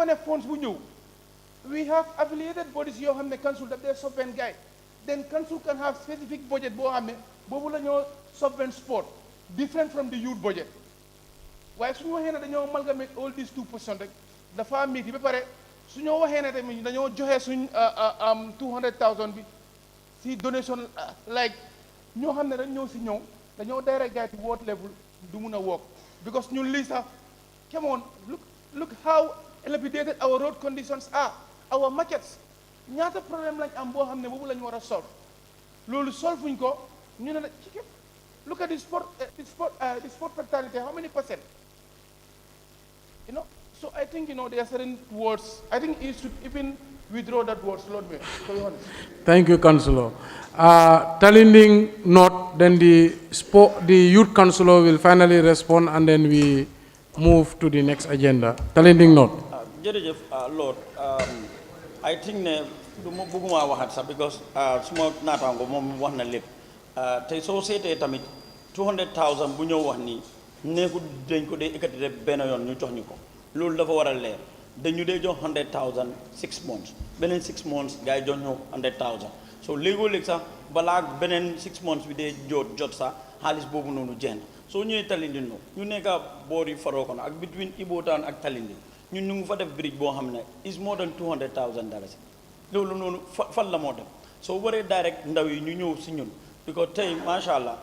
fekkoon ne funds bu ñëw we have affiliated bodies yoo xam ne council daf dee subvent guy then council can have specific budget boo xam ne boobu la ñoo subvent sport different from the youth budget waaye su ñu waxee ne dañoo amalgamate all these 2% rek dafa métti ba pare su ñoo waxee ne tamit dañoo joxe suñ 200,000 bi si donation like ñoo xam ne dañ ñëw si ñëw dañoo direct guy to world level du mun a work because ñun lii sax come on look how dilapidated our road conditions are our markets ñaata problème lañ am boo xam ne boobu la ñu war a solve loolu solve wuñ ko ñu ne la ci képp look at the sport fatality how many percent so I think there are certain words I think he should even withdraw that words Lord me to be honest. Thank you, Councillor. Talinding not, then the youth councillor will finally respond, and then we move to the next agenda. Talinding not. Lord, I think ne duma buguma waxat sax because suma natango mom wax na lepp tay so sété tamit 200,000 bu ñew wax ni neeku dañ ko dé ekati dé ben yoon ñu jox ñuko lolu dafa wara leer dañu dé jox 100,000 6 months benen 6 months gaay jox ñu 100,000 so lego leg sax bala benen 6 months bi dé jot sax xaliss bobu nonu jenn so ñëw Talindi no ñu nekka bori faroko ak between Ibotan ak Talindi ñun ñu ngi fa def bridge boo xam ne is more than $200,000 loolu noonu fan la moo dem soo waree direct ndaw yi ñu ñëw si ñun because tey macha allah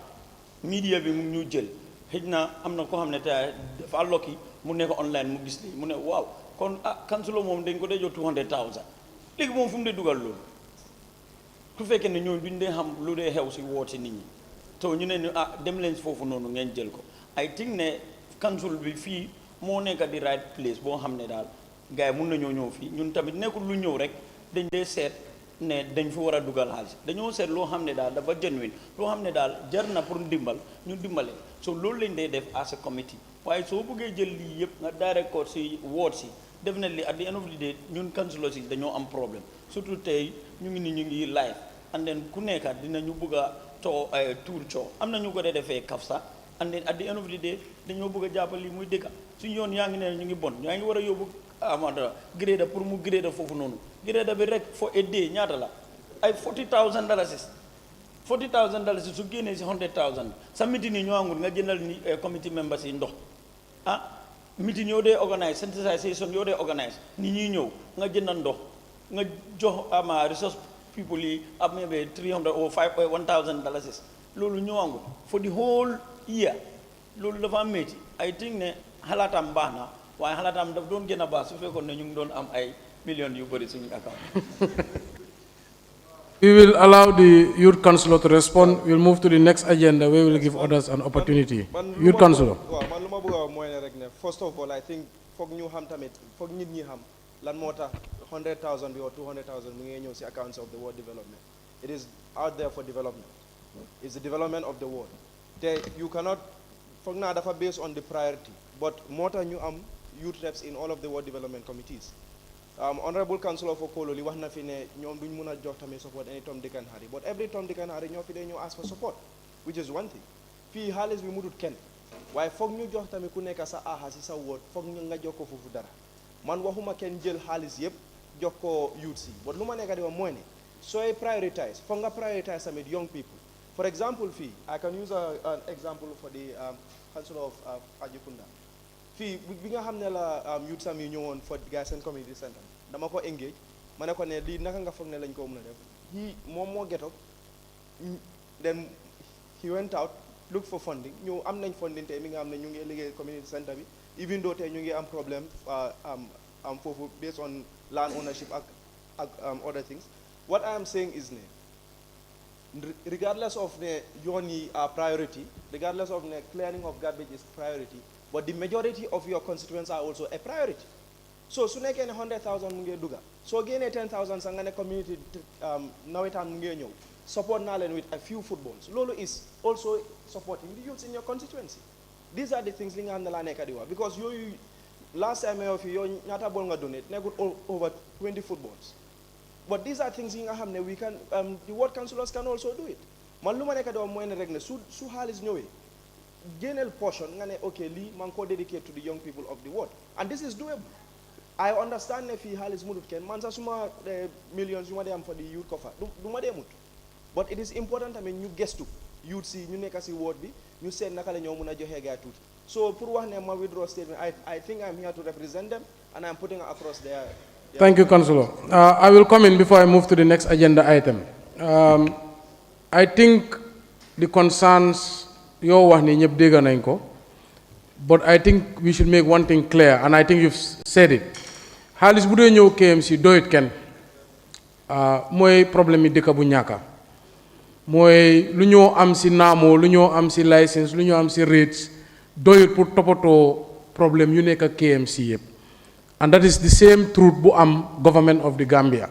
media bi mu ñu jël xëj na am na koo xam ne tey dafa lokki mu nekk online mu gis lii mu ne waaw kon kansulo moom dañ ko dee jox $200,000 léegi moom fu mu dee dugal loolu su fekkee ne ñooñu duñ dee xam lu dee xew si woote nit ñi to ñu ne ñu dem leen foofu noonu ngeen jël ko I think ne kansul bi fii moo nekk di right place boo xam ne daal gars yi mun nañoo ñëw fii ñun tamit nekkul lu ñëw rek dañ dee seet ne dañ fi war a dugal xaalis dañoo seet loo xam ne daal dafa genuine loo xam ne daal jar na pour ndimbal ñu dimbale so loolu lañ dee def as a committee waaye soo bëggee jël lii yëpp nga direct ko si woot si definitely at the end of the day ñun councilors yi dañoo am problème surtout tey ñu ngi live and then ku nekkat dinañu bëgg a tuur coow am na ñu ko dee defee kaf sax and then at the end of the day dañoo bëgg a jàppal lii muy dëkka suñu yoon yaa ngi ne ñu ngi bon yaa ngi war a yóbbu amata grade pour mu grade foofu noonu grade bi rek for a day ñaata la ay $40,000 su génnee si $100,000 sa meeting yi ñoo angul nga jëndal ni committee members yi ndox meeting yoo dee organise sensitization yoo dee organise nit ñi ñëw nga jëndal ndox nga jox resource people yi maybe $300 or $1,000 loolu ñoo angul for the whole year loolu dafa métti I think ne xalaatam baax na waaye xalaatam daf doon gën a baax su fekkoon ne ñu ngi doon am ay millions yu bëri suñu account. We will allow the youth councillor to respond. We'll move to the next agenda where we will give others an opportunity. Youth councillor. man lu ma bëgg a wax mooy ne rek ne first of all I think foog ñu xam tamit foog nit ñi xam lan moo tax 100,000 bi or 200,000 mu ngi ñëw si accounts of the world development. It is out there for development. It's the development of the world. You cannot foog naa dafa based on the priority but moo tax ñu am youth reps in all of the world development committees. Honorable Councillor for Kololi wax na fi ne ñoom duñ mun a jox tamit support any Tom Dick and Harry but every Tom Dick and Harry ñoo fi dee ñoo ask for support which is one thing fii xaalis bi mudut kenn waaye foog ñu jox tamit ku nekk sa aha si sa woot foog ñu nga jox ko foofu dara man waxuma kenn jël xaalis yëpp jox ko youth si but lu ma nekk di wax mooy ne sooy prioritize foog nga prioritize tamit young people. For example, I can use an example for the Council of Ajikunda. Bi nga xam ne la youth sam yi ñëwoon for guys and community center dama ko engage ma ne ko ne lii naka nga foog ne lañ ko mën a def moom moo get up then he went out look for funding ñu am nañ funding tey mi nga xam ne ñu ngi liggéey community center bi even though tey ñu ngi am problème am foofu based on land ownership ak other things. What I am saying is ne regardless of the yoni priority, regardless of the clearing of garbage is priority, but the majority of your constituents are also a priority. So soon again 100,000 munge duga. So again 10,000 sangane community nawetan munge nyo. Support Nalen with a few footballs. Lolo is also supporting the youths in your constituency. These are the things linga andala nekadiwa because you last time you nyata bol nga donate negut over 20 footballs. But these are things in Ahamne we can the ward councillors can also do it. Maluma nekadiwa moyne regne su halis ñowé general portion nga ne okay li man ko dedicate to the young people of the ward and this is doable. I understand if he halis mudut ken man sa suma millions yu ma dem for the youth cover du ma demut, but it is important I mean ñu gestu youth si ñu nekk si ward bi ñu seet naka la ñoo mën a joxe gaay tuuti. So pour wax ne ma withdraw statement, I think I'm here to represent them and I'm putting across their Thank you, Councillor. I will come in before I move to the next agenda item. I think the concerns yow wax ni ñep dégg nañ ko, but I think we should make one thing clear, and I think you've said it. Xaalis bu dee ñëw KMC doyut kenn mooy problème yi dëkk bu ñàkka mooy lu ñoo am si naamoo lu ñoo am si license lu ñoo am si rates doyut pour toppatoo problème yu nekk KMC yëpp, and that is the same truth bu am government of the Gambia.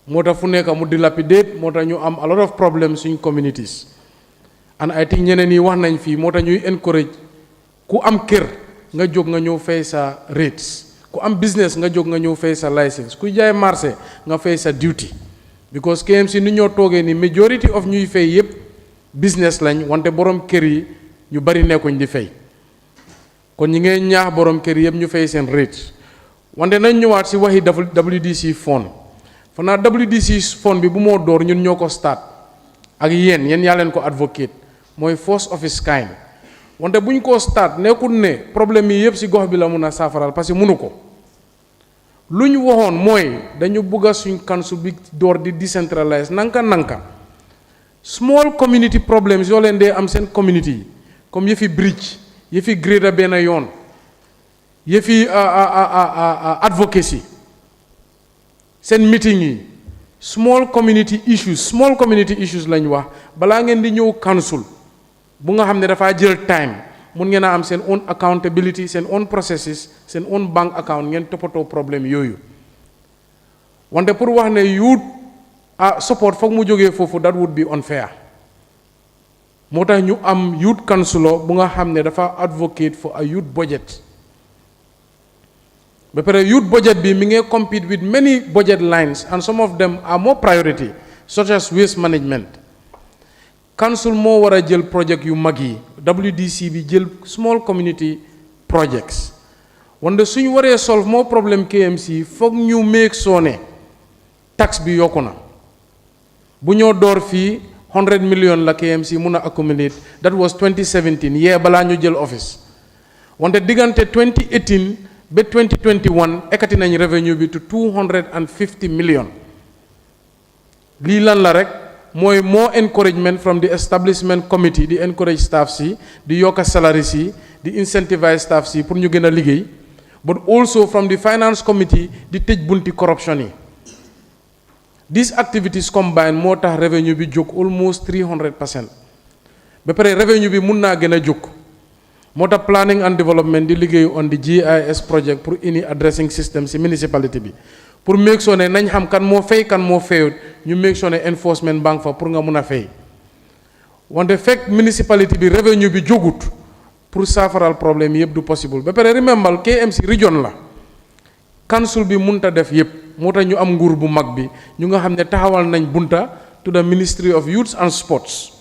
moo tax fu nekk mu dilapidate moo tax ñu am a lot of problems suñ communities, and I think ñeneen yi wax nañ fii moo tax ñuy encourage ku am kër nga jóg nga ñëw fay sa rates, ku am business nga jóg nga ñëw fay sa license, kuy jaay marché nga fay sa duty, because KMC ni ñoo toogee ni majority of ñuy fay yëpp business lañ wante borom kër yi ñu bari nekkuñ di fay, kon ñi ngay ñaax borom kër yëpp ñu fay seen rates. wante nañ ñëwaat si waxi WDC fund. fanaa WDC fund bi bu moo door ñun ñoo ko start ak yéen yaa leen ko advocate mooy first of its kind, wante buñ ko start nekkul ne problème yi yëpp si gox bi la mun a saafaral parce que mënu ko. lu ñu waxoon mooy dañu bëgg a suñ council bi door di decentralize nanka small community problems yoo leen dee am seen community yi comme yëfi bridge yëfi grade benn yoon yëfi advocacy seen meeting yi small community issues lañ wax balaa ngeen di ñëw council bu nga xam ne dafaa jël time mun ngeen a am seen own accountability seen own processes seen own bank account ngeen toppatoo problème yooyu. wante pour wax ne youth support foog mu jógee foofu that would be unfair, moo tax ñu am youth councilor bu nga xam ne dafa advocate for a youth budget. ba pare youth budget bi mi ngi compete with many budget lines and some of them are more priority such as waste management. council moo war a jël project yu mag yi, WDC bi jël small community projects, wante suñu waree solve moo problème KMC foog ñu make sure ne tax bi yokku na. bu ñoo door fii 100 million la KMC mun a accumulate, that was 2017 yee balaa ñu jël office, wante diggante 2018 ba 2021 ekati nañ revenue bi to 250 million. lii lan la rek mooy more encouragement from the establishment committee di encourage staff si di yokka salary si di incentivize staff si pour ñu gën a liggéey, but also from the finance committee di tëj bunti corruption yi. These activities combined moo tax revenue bi jóg almost 300%. ba pare revenue bi mun naa gën a jóg moo tax planning and development di liggéey on the GIS project pour indi addressing system si municipality bi pour make sure ne nañ xam kan moo fay kan moo fayut ñu make sure ne enforcement bank fa pour nga mun a fay. wante fekk municipality bi revenue bi jógut pour saafaral problème yëpp du possible. ba pare remember KMC region la, council bi munta def yëpp moo tax ñu am nguur bu mag bi ñu nga xam ne taxawal nañ bunta to the Ministry of Youth and Sports.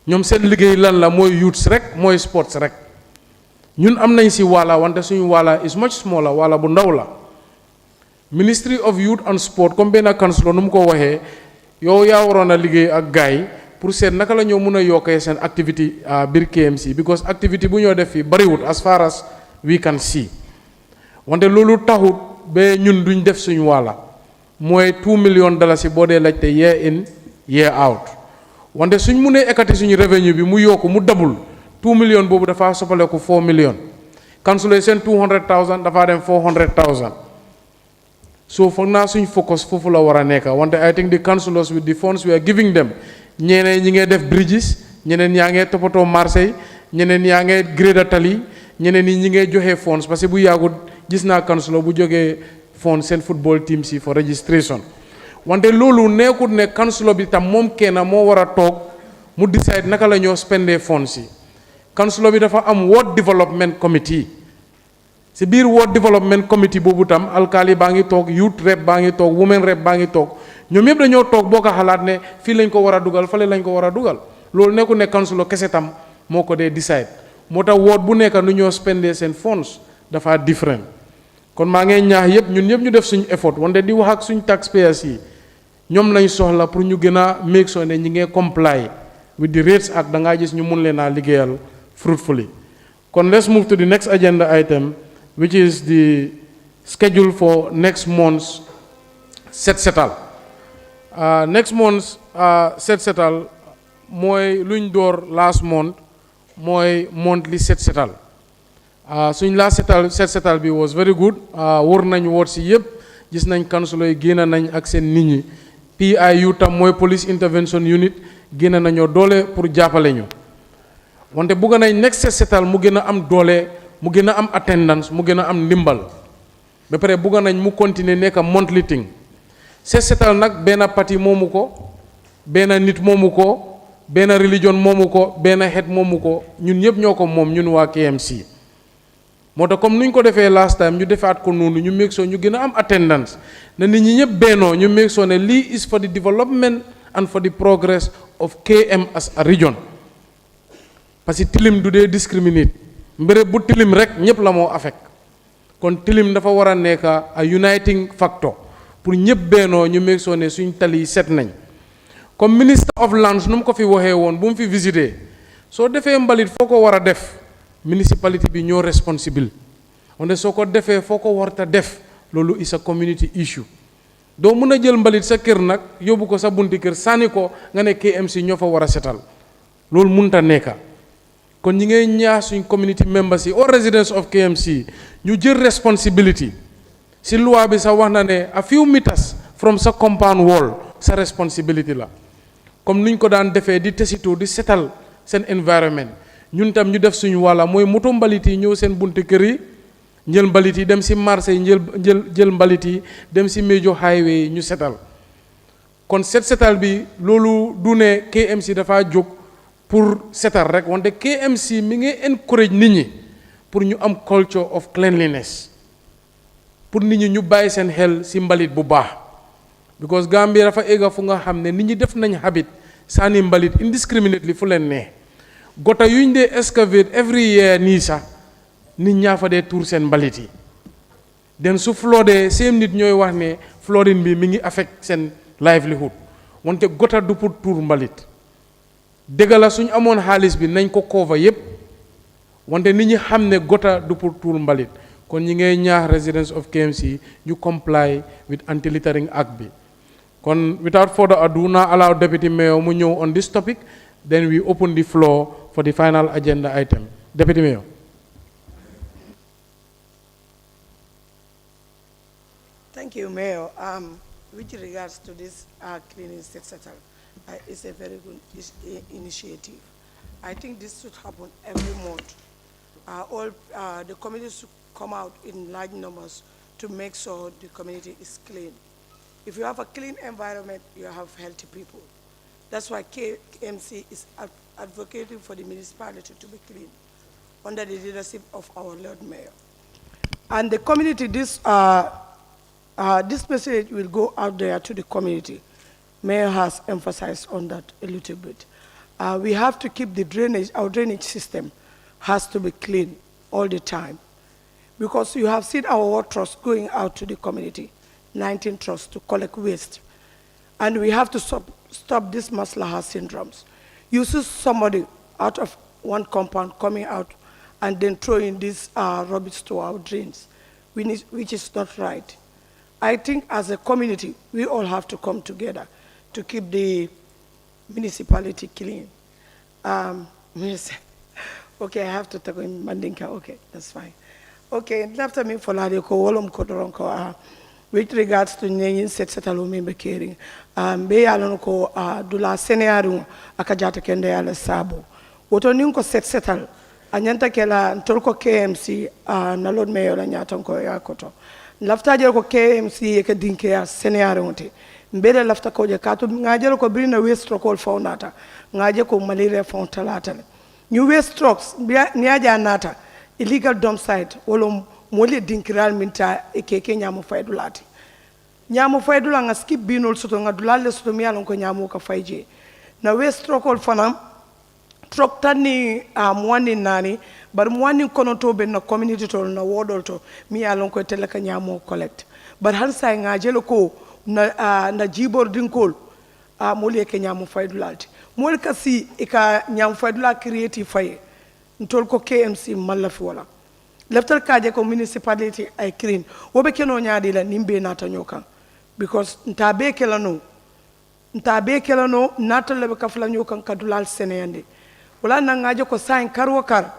ñoom seen liggéey lan la mooy youths rek mooy sports rek. ñun am nañ si waala wante suñu waala is much smaller, waala bu ndaw la. Ministry of Youth and Sport comme benn councilor nu mu ko waxee yow yaa waroon a liggéey ak gars yi pour seet naka la ñoo mun a yokkee seen activité biir KMC because activité bu ñoo def fii bariwut as far as we can see. wante loolu taxut ba ñun duñ def suñu waala mooy $2 million boo dee laajte year in year out. wante suñ munee ekati suñu revenu bi mu yokku mu double 2 million boobu dafa soppaleku 4 million. councilor seen 200,000 dafa dem 400,000. so foog naa suñ focus foofu la war a nekk wante I think the councillors with the funds we are giving them ñeneen ñi ngay def bridges, ñeneen yaa ngay toppatoo marché, ñeneen yaa ngay grade tali, ñeneen ñi ngay joxe funds parce que bu yàggut gis naa councilor bu jógee funds seen football team si for registration. wante loolu nekkut ne councilor bi tam moom kenn moo war a toog mu decide naka la ñoo spendee funds si. councilor bi dafa am ward development committee si biir ward development committee boobu tam alkali baa ngi toog, youth rep baa ngi toog, women rep baa ngi toog, ñoom yëpp dañoo toog boo ko xalaat ne fii lañ ko war a dugal fale lañ ko war a dugal. loolu nekkul ne councilor kese tam moo ko dee decide moo tax ward bu nekk nu ñoo spendee seen funds dafa different. kon maa ngee ñaax yëpp ñun ñëpp ñu def suñu effort wante di wax ak suñu taxpayers yi ñoom lañ soxla pour ñu gën a make sure ne ñi ngee comply with the rates ak da ngaa gis ñu mun leen a liggéeyal fruitfully. kon let's move to the next agenda item, which is the schedule for next month's set setal. Next month's set setal mooy luñ door last month mooy monthly set setal. Suñ last set setal bi was very good. Wër nañ woot si yëpp gis nañ councilor yi génn nañ ak seen nit ñi. PIU tam mooy police intervention unit génn nañoo doole pour jàppale ñu wante bugg nañ next set setal mu gën a am doole mu gën a am attendance mu gën a am ndimbal ba pare bugg nañ mu continuer nekk monthly thing. Set setal nag benn parti moomu ko benn nit moomu ko benn religion moomu ko benn xeet moomu ko ñun ñëpp ñoo ko moom ñun waa KMC. moo tax comme nuñ ko defee last time ñu defaat ko noonu ñu make sure ñu gën a am attendance na nit ñi ñëpp bennoo ñu make sure ne lii is for the development and for the progress of KM as a region. parce que tilim du dee discriminate mbere bu tilim rek ñëpp la moo affect kon tilim dafa war a nekk a uniting factor pour ñëpp bennoo ñu make sure ne suñ tali set nañ. comme minister of lands nu mu ko fi waxee woon bu mu fi visité soo defee mbalit foo ko war a def municipality bi ñoo responsible wante soo ko defee foo ko warta def loolu is a community issue. doo mën a jël mbalit sa kër nag yóbbu ko sa bunti kër sànni ko nga ne KMC ñoo fa war a setal loolu munta nekka kon ñi ngay ñaax suñ community members yi or residents of KMC ñu jël responsibility si loi bi sax wax na ne a few meters from sa compound wall sa responsibility la comme nuñ ko daan defee di tesito di setal seen environment ñun tam ñu def suñu wàlla mooy moto mbalit yi ñëw seen bunti kër yi njël mbalit yi dem si marché yi jël mbalit yi dem si major highway yi ñu setal kon setal bi loolu du ne KMC dafa jóg pour setal rek wante KMC mi ngi encourage nit ñi pour ñu am culture of cleanliness pour nit ñi ñu bàyyi seen xel si mbalit bu baax because Gambia dafa egga fu nga xam ne nit ñi def nañ habit sànni mbalit indiscriminately fu leen nee gota yuñ dee excavate every year nii sax nit ñaa fa dee tuur seen mbalit yi den su floodee seen nit ñooy wax ne flooding bi mi ngi affect seen livelihood wante gota du pour tuur mbalit dëgg la suñ amoon xaalis bi nañ ko cover yépp wante nit ñi xam ne gota du pour tuur mbalit kon ñi ngay ñaax residents of KMC ñu comply with anti-littering act bi kon without further ado now allow Deputy Mayor mu ñëw on this topic then we open the floor for the final agenda item. Deputy Mayor. Thank you, Mayor. With regards to this cleaning set setal, it's a very good initiative. I think this should happen every month. All the communities should come out in large numbers to make sure the community is clean. If you have a clean environment, you have healthy people. That's why KMC is advocating for the municipality to be clean under the leadership of our Lord Mayor. And the community, this message will go out there to the community. Mayor has emphasized on that a little bit. We have to keep the drainage, our drainage system has to be clean all the time. Because you have seen our water trusts going out to the community, 19 trusts to collect waste. And we have to stop these maslaha syndromes. You see somebody out of one compound coming out and then throwing this rubbish to our drains, which is not right. I think as a community, we all have to come together to keep the municipality clean. Okay, I have to talk in Mandinka. Okay, that's fine. Okay, after me for with regards to nyenyin set setalo membe caring, be yalon ko dula senearu akajata kende yala sabo. Woto ninko set setal anyanta kela ntolko KMC na Lord Mayor anyata ko yakoto. Lafta jero ko KMC yeke dinke ya senearu nte. Mbele lafta ko je kato ngajero ko brina waste rock faunata. Ngaje ko malaria fauntalata. New waste trucks niaja nata illegal dump site wolo mole dinkiral minta ekeke nyamo faydulati nyamo faydula nga skip binol soto nga dulalle soto mi alon ko nyamo ka fayje na waste rock fanam truck tani mwani nani bar mwani kono to be na community to na wodol to mi alon ko tele ka nyamo collect bar han say ngajelo ko na jibor dinkol mole ke nyamo faydulalti mol kasi e ka nyam faydula creative fay ntol ko KMC mallafi wala leftal kaje ko municipality ay clean wobe keno nyaadi la nimbe nata nyokan because nta be kelano nata lebe kafla nyokan kadulal seneyande wala nangaje ko sign karwo kar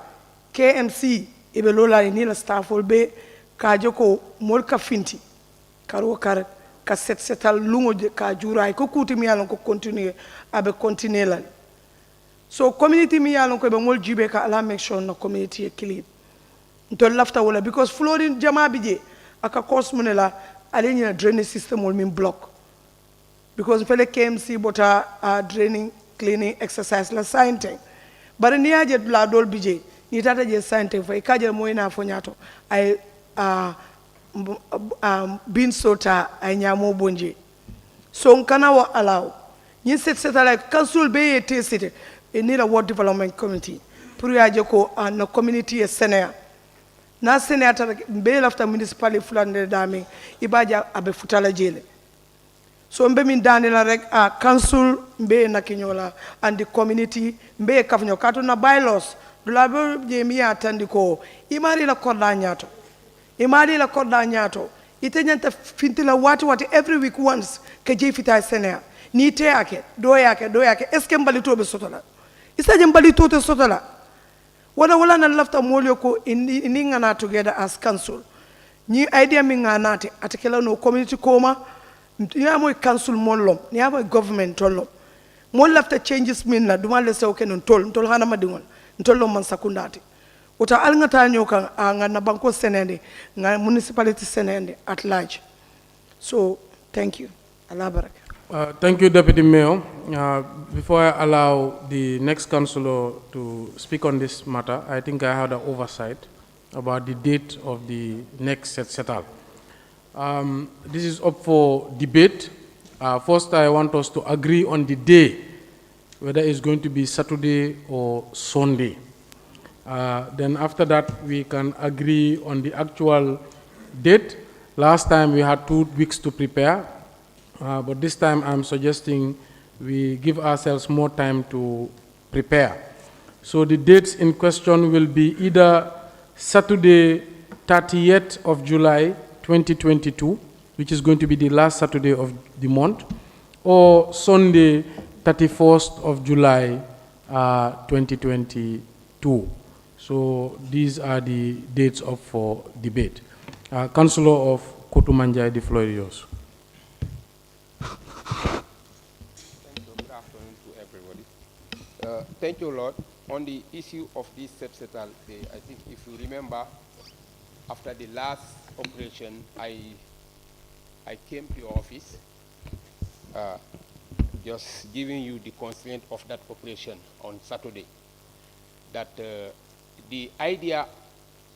KMC ibe lola ni la staffol be kaje ko mol ka finti karwo kar ka setal lungo ka juray ko kuti mi yalon ko continue abe continuer la so community mi yalon ko be mol jibe ka ala make sure na community e clean ntol lafta wala because flooring jama bije aka cosmonela ale ni drainage system wol min block because fele KMC bota draining cleaning exercise la science bare ni aje la dol bije ni tata je science fa kaje moyna fo nyato ay bin sota ay nyamo bonje so nkana wa alaw ni setala council be te cité e ni la ward development committee pour yaje ko na community e senea na senata be lafta municipality fulande dami ibaja abe futala jele so mbe min danila rek council mbe na kinyola and the community mbe kafnyo kato na bylaws dula be je mi atandi ko imari la korda nyato itenyanta fintila wati every week once ke je fita senea ni te yake do yake eske mbalito be sotola isaje mbalito te sotola wala na lafta molyo ko ini ngana together as council ni idea mi ngana te atakela no community koma ni amo council molom ni amo government tolom mol lafta changes min la duma le sew kenon tol hana madingol tollo man sakundati uta alngata nyoka ngana banko senende nga municipality senende at large so thank you Allah baraka. Thank you, Deputy Mayor. Before I allow the next councillor to speak on this matter, I think I had an oversight about the date of the next setal. This is up for debate. First, I want us to agree on the day, whether it's going to be Saturday or Sunday. Then after that, we can agree on the actual date. Last time, we had 2 weeks to prepare. But this time I'm suggesting we give ourselves more time to prepare. So the dates in question will be either Saturday 30th of July 2022, which is going to be the last Saturday of the month, or Sunday 31st of July 2022. So these are the dates up for debate. Councillor of Kotumanjai, the floor is yours. Thank you, Lord. On the issue of this set-setal day, I think if you remember, after the last operation, I came to your office, just giving you the constraint of that operation on Saturday. That the idea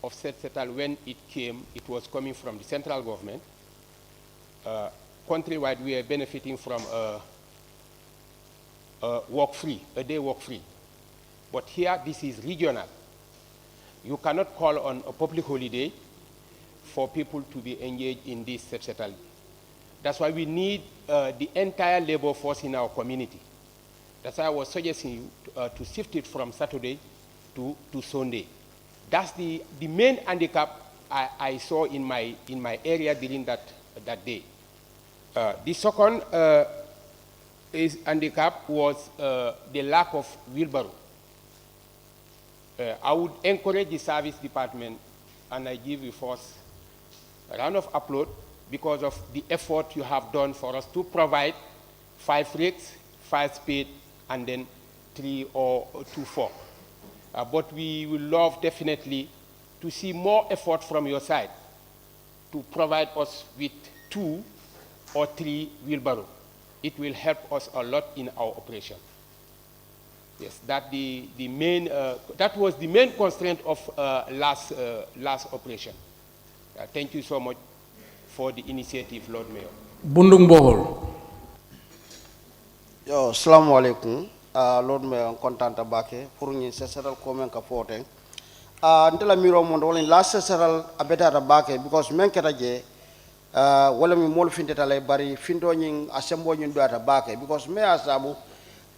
of set-setal, when it came, it was coming from the central government. Countrywide, we are benefiting from a day work-free. But here, this is regional. You cannot call on a public holiday for people to be engaged in this set-setal. That's why we need the entire labor force in our community. That's why I was suggesting you to shift it from Saturday to Sunday. That's the main handicap I saw in my area during that day. The second handicap was the lack of wheelbarrow. I would encourage the service department, and I give you first a round of applause because of the effort you have done for us to provide 5 rakes, 5 spades, and then 3 or 2 forks. But we will love definitely to see more effort from your side to provide us with 2 or 3 wheelbarrows. It will help us a lot in our operation. Yes, that was the main constraint of last operation. Thank you so much for the initiative, Lord Mayor. Bundung Bohol. Yo, assalamu alaikum. lord me on contanta bake pour ni sesaral ko men ka foten ndela miro mon wala la sesaral abeta bake because men keta je wala mi mol findeta lay bari findo nyin asembo nyin doata bake because me asabu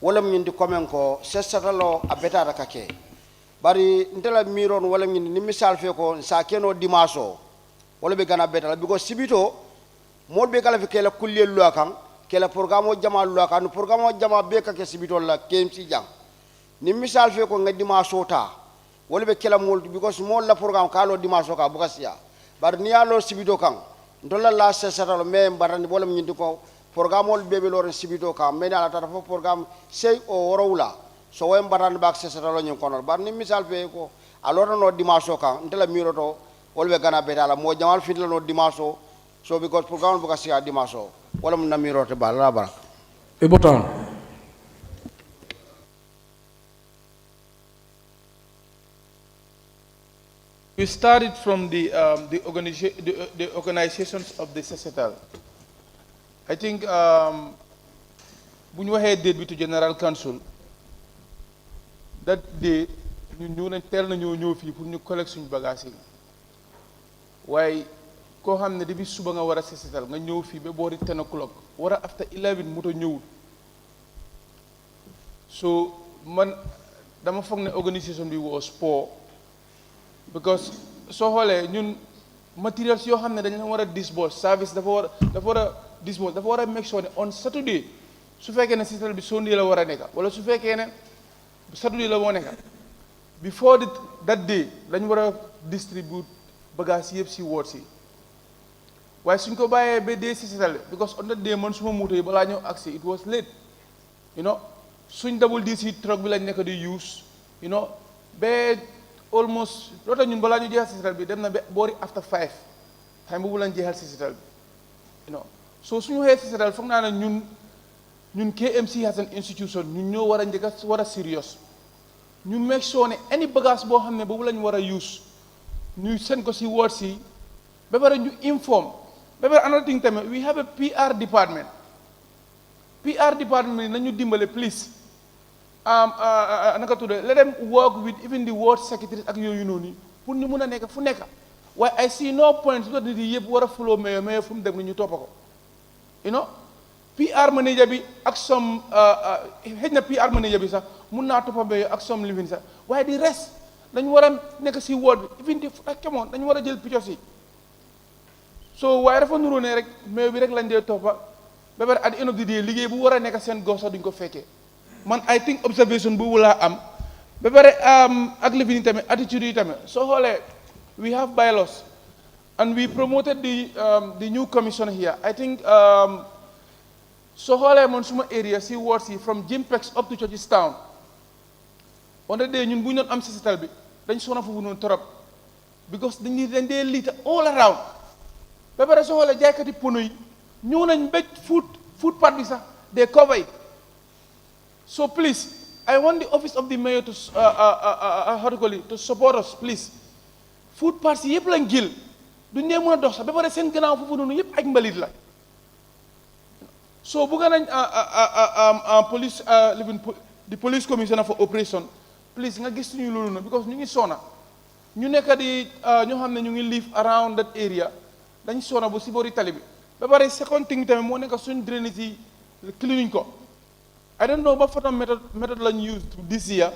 wala mi ndi komen ko sesatalo abeta kake bari ndela miro wala mi ni misal fe ko sa keno dimaso wala be gana beta because sibito mol be kala fe kala kullel lo kan kala programme o jama lo kan programme o jama be ka ke sibito la KMC jang ni misal fe ko nga dimaso ta wala be kala mol because mol la programme kalo dimaso ka buka siya bari ni alo sibito kan ndola la sesatalo me barani wala mi ndi ko programme ol bebe loren sibito ka me ala tata fo programme sey o worowla so way barani bak sesatalo nyin konol bar ni misal fe ko alora no dimaso kan ndela miro to wolbe gana betala mo jamal fitla no dimaso so because programme buka siya dimaso wala mun namiro te bala barak Ibotan. We started from the organizations of the Sesetal. I think when we had date to General Council, that day, ñu ñëw nañ teel nañoo ñëw fii pour ñu collecte suñu bagage yi waaye koo xam ne depuis suba nga war a Sesetal nga ñëw fii ba boori 10 o'clock war a after 11 moto ñëwul so man dama foog ne organisation bi was poor because soo xoolee ñun materials yoo xam ne dañ la war a dispose service dafa war a dispose dafa war a make sure ne on Saturday su fekkee ne Sesetal bi Sunday la war a nekka wala su fekkee ne Saturday la moo nekka before that day dañ war a distribute bagage yëpp si woot si waaye suñ ko bàyyee ba dee Sesetal because on that day man suma moto yi balaa ñëw agsi it was late you know suñ double DC truck bi lañ nekk di use you know ba almost loota ñun balaa ñu jeexal Sesetal bi dem na ba boori after 5 time boobu lañ jeexal Sesetal bi you know so suñu waxee Sesetal foog naa ne ñun KMC as an institution ñun ñoo war a njëkk a war a serious ñu make sure ne any bagage boo xam ne boobu lañ war a use ñu seen ko si woot si ba pare ñu inform ba pare another thing tamit we have a PR department bi nañu dimbale please naka tudde let them work with even the ward secretaries ak yooyu noonu pour ñu mun a nekk fu nekk waaye I see no point su ko nit yi yëpp war a follow mayor fu mu dem ni ñu toppa ko you know PR manager bi ak some xëj na PR manager bi sax mun naa toppa mayor ak some living sax waaye di rest dañu war a nekk si ward bi even di ak kemoon dañu war a jël pictures yi so waaye dafa nuroo ne rek mayor bi rek lañ dee toppa ba pare at the end of the day liggéey bu war a nekk seen gox sax duñ ko fekkee man I think observation boobu laa am ba pare ak lifin yi tamit attitude yi tamit soo xoolee we have bylaws and we promoted the new commission here I think soo xoolee man suma area si wards yi from Jimpex up to Churchilltown on the day ñun bu ñu doon am Sesetal bi dañ sona foofu noonu trop because dañ dee liita all around ba pare soo xoolee jaaykati pono yi ñëw nañ ba food part bi sax they cover it so please I want the office of the mayor to how to call it to support us please food parts yi yëpp lañ jël duñ dee mën a dox sax ba pare seen gannaaw foofu noonu yëpp ak mbalit la so bëgg nañ police the police commissioner for operation please nga gis suñu loolu na because ñu ngi sona ñu nekk di ñoo xam ne ñu ngi live around that area dañ sona bu si boori tali bi ba pare second thing tamit moo nekk suñu drainage yi cleanuñ ko I don't know what photo method lañ use this year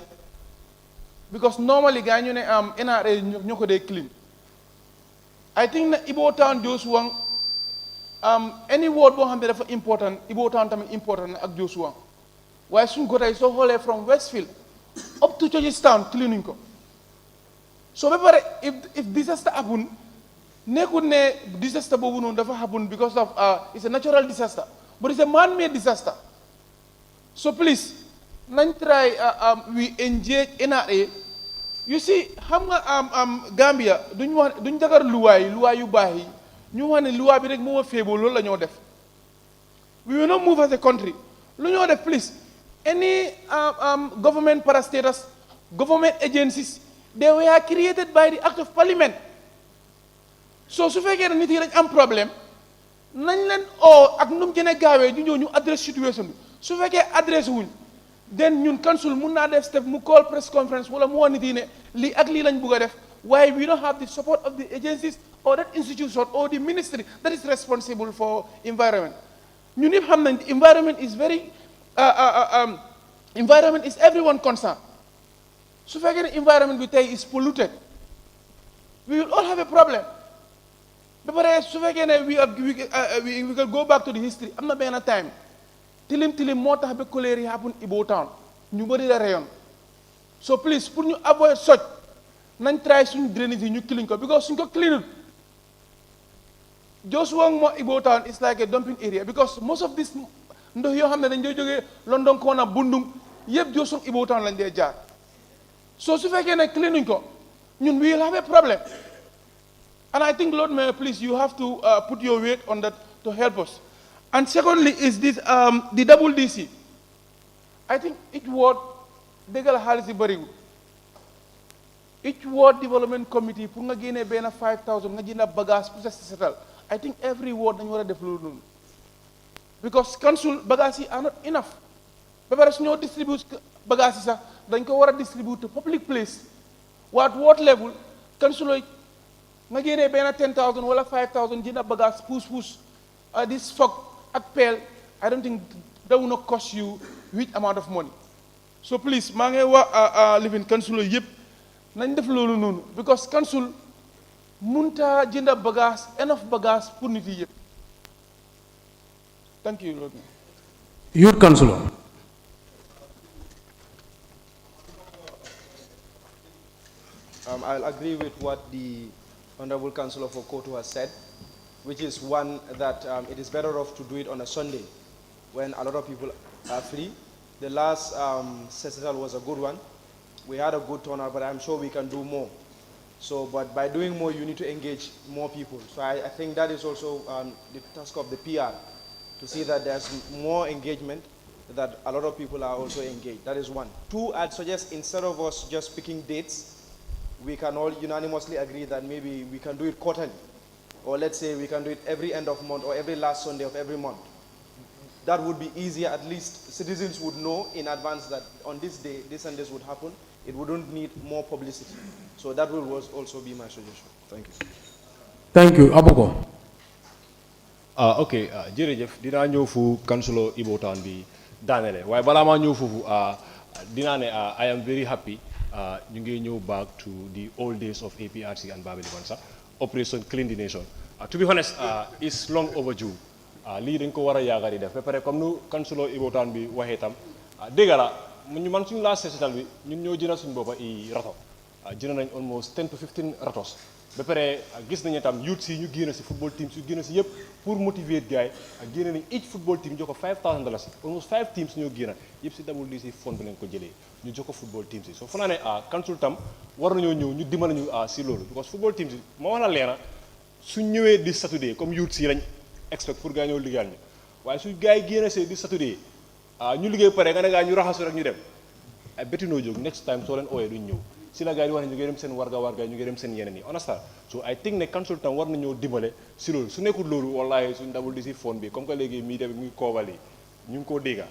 because normally gaa ñu ne NRA ñoo ko dee clean I think na Ibo Town Josuwang any word boo xam ne dafa important Ibo Town tamit important ak Josuwang waaye suñ ko tey soo xoolee from Westfield up to Churchilltown cleanuñ ko so ba pare if disaster happen nekkul ne disaster boobu noonu dafa happen because of it's a natural disaster but it's a man-made disaster so please nañ try we engage NRA you see xam nga Gambia duñ jagar luwaay yu baax yi ñu wax ne luwaa bi rek moo feeboo loolu la ñoo def we will not move as a country lu ñoo def please any government parastatals government agencies they were created by the act of parliament so su fekkee ne nit yi dañ am problème nañ leen oo ak nu mu gën a gaawee ñu ñëw ñu adresse situation bi su fekkee adresse wuñ then ñun council mun naa def step mu call press conference wala mu wax nit yi ne lii ak lii lañ bugg a def why we don't have the support of the agencies or that institution or the ministry that is responsible for environment. ñun ñëpp xam nañ environment is very environment is everyone concerned. su fekkee ne environment bi tey is polluted we will all have a problem. ba pare su fekkee ne we can go back to the history am na benn time tilim moo tax ba choléra yi happen Ibo Town ñu bëri la rayon so please pour ñu avoid such nañ try suñu drainage yi ñu clean ko because suñ ko cleanul just one more Ibo Town is like a dumping area because most of this ndox yoo xam ne dañ dee jógee London Corner Bundung yëpp just one Ibo Town lañ dee jaar so su fekkee ne cleanuñ ko ñun we will have a problem. And I think, Lord Mayor, please, you have to put your weight on that to help us. And secondly, is this the double DC. I think each ward, they got a each ward development committee, put again a bena 5,000, ngajina bagas, settle. I think every ward then you are developing. Because council bagasi are not enough. But no distribute bagasi, then you are distribute to public place. What level? Council nga génnee benn 10,000 wala 5,000 jënd bagage push this fog ak peel I don't think that will not cost you huge amount of money so please maa ngi wax living council yëpp nañ def loolu noonu because council munta jënd bagage enough bagage pour nit yi yëpp thank you Lord. Youth councillor. I'll agree with what the Honorable Councillor for Kotu has said, which is one that it is better off to do it on a Sunday when a lot of people are free. The last Cecital was a good one. We had a good turnout, but I'm sure we can do more. So, but by doing more, you need to engage more people. So I think that is also the task of the PR, to see that there's more engagement, that a lot of people are also engaged. That is one. Two, I'd suggest instead of us just picking dates, we can all unanimously agree that maybe we can do it quarterly, or let's say we can do it every end of month or every last Sunday of every month. That would be easier. At least citizens would know in advance that on this day, this and this would happen. It wouldn't need more publicity. So that will also be my suggestion. Thank you. Thank you. Aboko. Okay, jërëjëf dinaa ñëw fu councilor Ibo Town bi daanele waaye balaa maa ñëw foofu dinaa ne I am very happy ñu ngi ñëw back to the old days of APRC and Babili Bansa Operation Clean the Nation. To be honest, it's long overdue. Lii dañ ko war a yaaga di def ba pare comme nu councilor Ibo Town bi waxee tam dégg la man suñu last session bi ñun ñoo jëndal suñu boppa i rato jënd nañ almost 10 to 15 ratos ba pare gis nañu tam youth si ñu génn si football teams yu génn si yëpp pour motiver gars yi génne nañ each football team jox ko $5,000 almost 5 teams ñoo génn yëpp si WDC fond bi lañ ko jëlee ñu jox ko football teams yi so fa naa ne council tam war nañoo ñëw ñu dimbali ñu si loolu because football teams yi ma wax la leena suñ ñëwee di Saturday comme youth si lañ expect pour gars ñëw liggéeyal ñu waaye su gars yi génn see di Saturday ñu liggéey pare nga ne gars ñu raxasu rek ñu dem ay bettinoo jóg next time soo leen ooyee duñ ñëw si la gars yi wax ne ñu ngi dem seen warga ñu ngi dem seen yeneen yi understand so I think ne consultant war nañoo dimbale si loolu su nekkul loolu wallahi suñ dabul di si phone bi comme que léegi media bi mu ngi koobal yi ñu ngi koo dégga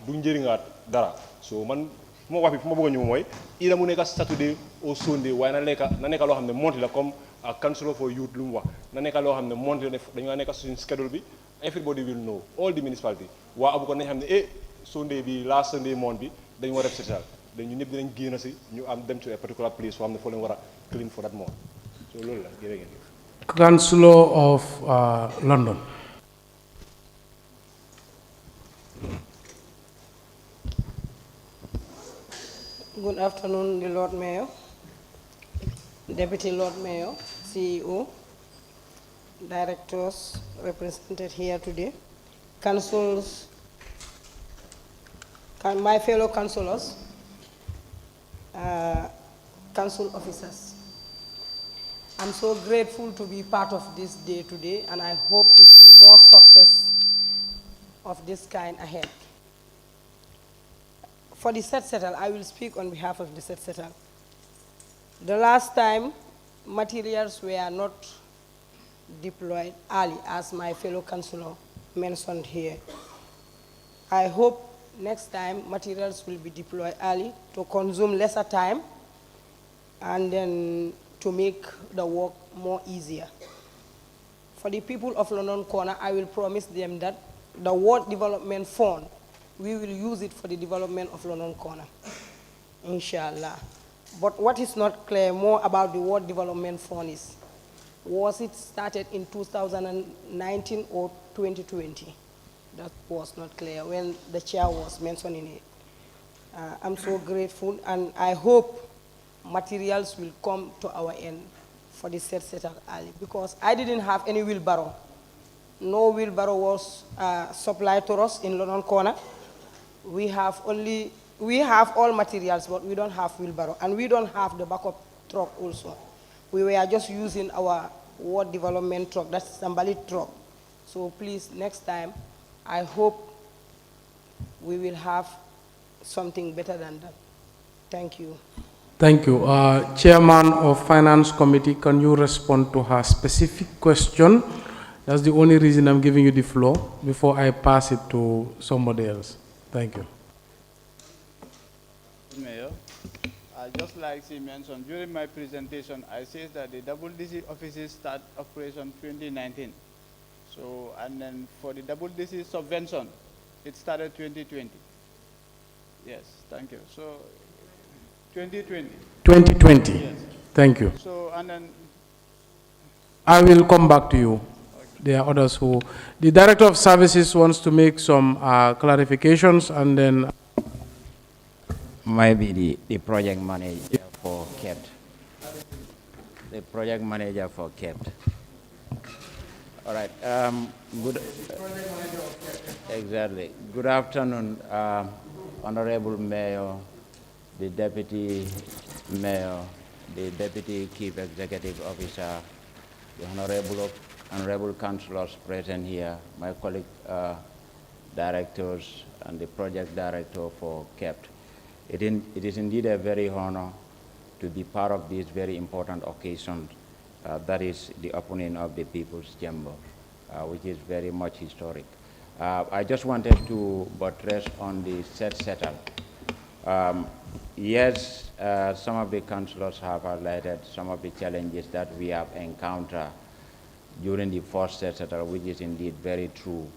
du njëriñaat dara so man fu ma wax bi fu ma bëgg a ñëw mooy ida mu nekka Saturday au Sunday waaye na nekka loo xam ne monti la comme councilor for youth lu mu wax na nekka loo xam ne monti la dañoo nekka suñ schedule bi everybody will know all the municipality waa abu ko nañ xam ne Sunday bi last Sunday month bi dañu war a def setal dañu ñëpp dinañ génn si ñu am dem to a particular place foo xam ne foo leen war a clean for that month so loolu la jërëjëf. Councillor of London. Good afternoon, the Lord Mayor, Deputy Lord Mayor, CEO, directors represented here today, councils, my fellow councillors, council officers. I'm so grateful to be part of this day today, and I hope to see more success of this kind ahead. For the Settle, I will speak on behalf of the Settle. The last time, materials were not deployed early, as my fellow councillor mentioned here. I hope next time materials will be deployed early to consume lesser time and then to make the work more easier. For the people of London Corner, I will promise them that the Ward Development Fund, we will use it for the development of London Corner, inshallah. But what is not clear more about the Ward Development Fund is, was it started in 2019 or 2020? That was not clear when the chair was mentioning it. I'm so grateful, and I hope materials will come to our end for the set setup early, because I didn't have any wheelbarrow. No wheelbarrow was supplied to us in London Corner. We have all materials, but we don't have wheelbarrow, and we don't have the backup truck also. We were just using our ward development truck, that's Sambali truck. So please, next time, I hope we will have something better than that. Thank you. Thank you. Chairman of Finance Committee, can you respond to her specific question? That's the only reason I'm giving you the floor before I pass it to somebody else. Thank you. Mayor, just like she mentioned, during my presentation, I said that the WDC offices start operation 2019. So, and then for the WDC subvention, it started 2020. Yes, thank you. So, 2020. 2020. Yes. Thank you. So, and then I will come back to you. Okay. There are others who... The Director of Services wants to make some clarifications, and then... Maybe the project manager for KEPT. The project manager for KEPT. All right. Good. Exactly. Good afternoon, Honorable Mayor, the Deputy Mayor, the Deputy Chief Executive Officer, the Honorable Councillors present here, my colleague directors, and the project director for KEPT. It is indeed a very honor to be part of this very important occasion, that is the opening of the People's Chamber, which is very much historic. I just wanted to buttress on the settle. Yes, some of the councillors have highlighted some of the challenges that we have encountered during the first settle, which is indeed very true.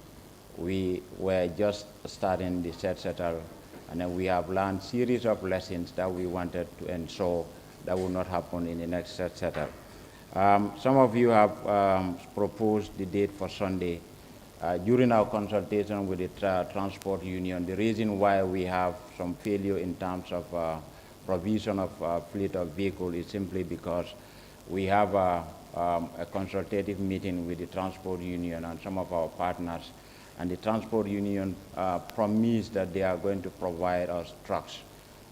We were just starting the settle, and then we have learned series of lessons that we wanted to ensure that will not happen in the next settle. Some of you have proposed the date for Sunday. During our consultation with the transport union, the reason why we have some failure in terms of provision of fleet of vehicles is simply because we have a consultative meeting with the transport union and some of our partners, and the transport union promised that they are going to provide us trucks,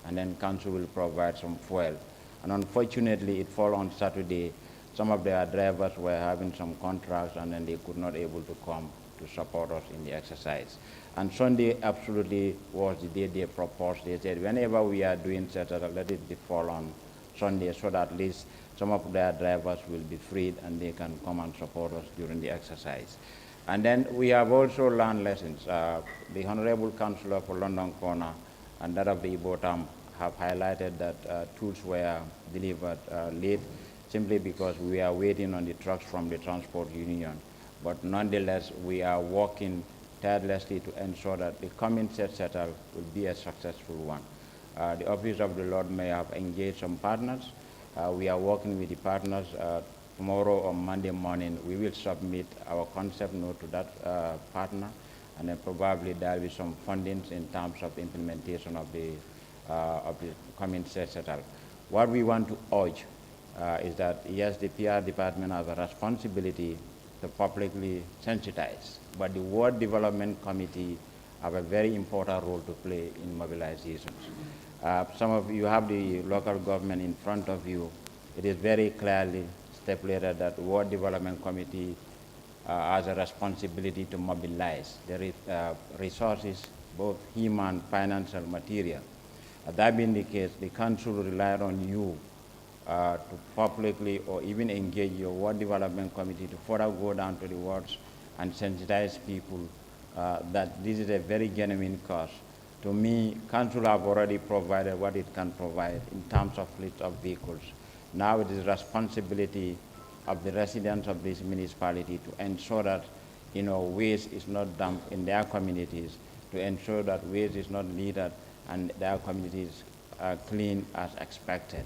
and then council will provide some fuel. And unfortunately, it fell on Saturday. Some of their drivers were having some contracts, and then they could not able to come to support us in the exercise. And Sunday absolutely was the day they proposed. They said, whenever we are doing settle, let it fall on Sunday, so that at least some of their drivers will be freed and they can come and support us during the exercise. And then we have also learned lessons. The Honorable Councillor for London Corner and that of the Ibotam have highlighted that tools were delivered late, simply because we are waiting on the trucks from the transport union. But nonetheless, we are working tirelessly to ensure that the coming settle will be a successful one. The Office of the Lord Mayor have engaged some partners. We are working with the partners. Tomorrow or Monday morning, we will submit our concept note to that partner, and then probably there will be some fundings in terms of implementation of the coming settle. What we want to urge is that, yes, the PR department has a responsibility to publicly sensitize, but the Ward Development Committee have a very important role to play in mobilizations. Some of you have the local government in front of you. It is very clearly stipulated that the Ward Development Committee has a responsibility to mobilize the resources, both human, financial, material. That being the case, the council relied on you to publicly or even engage your Ward Development Committee to further go down to the wards and sensitize people that this is a very genuine cause. To me, council have already provided what it can provide in terms of fleet of vehicles. Now it is responsibility of the residents of this municipality to ensure that waste is not dumped in their communities, to ensure that waste is not littered and their communities are clean as expected.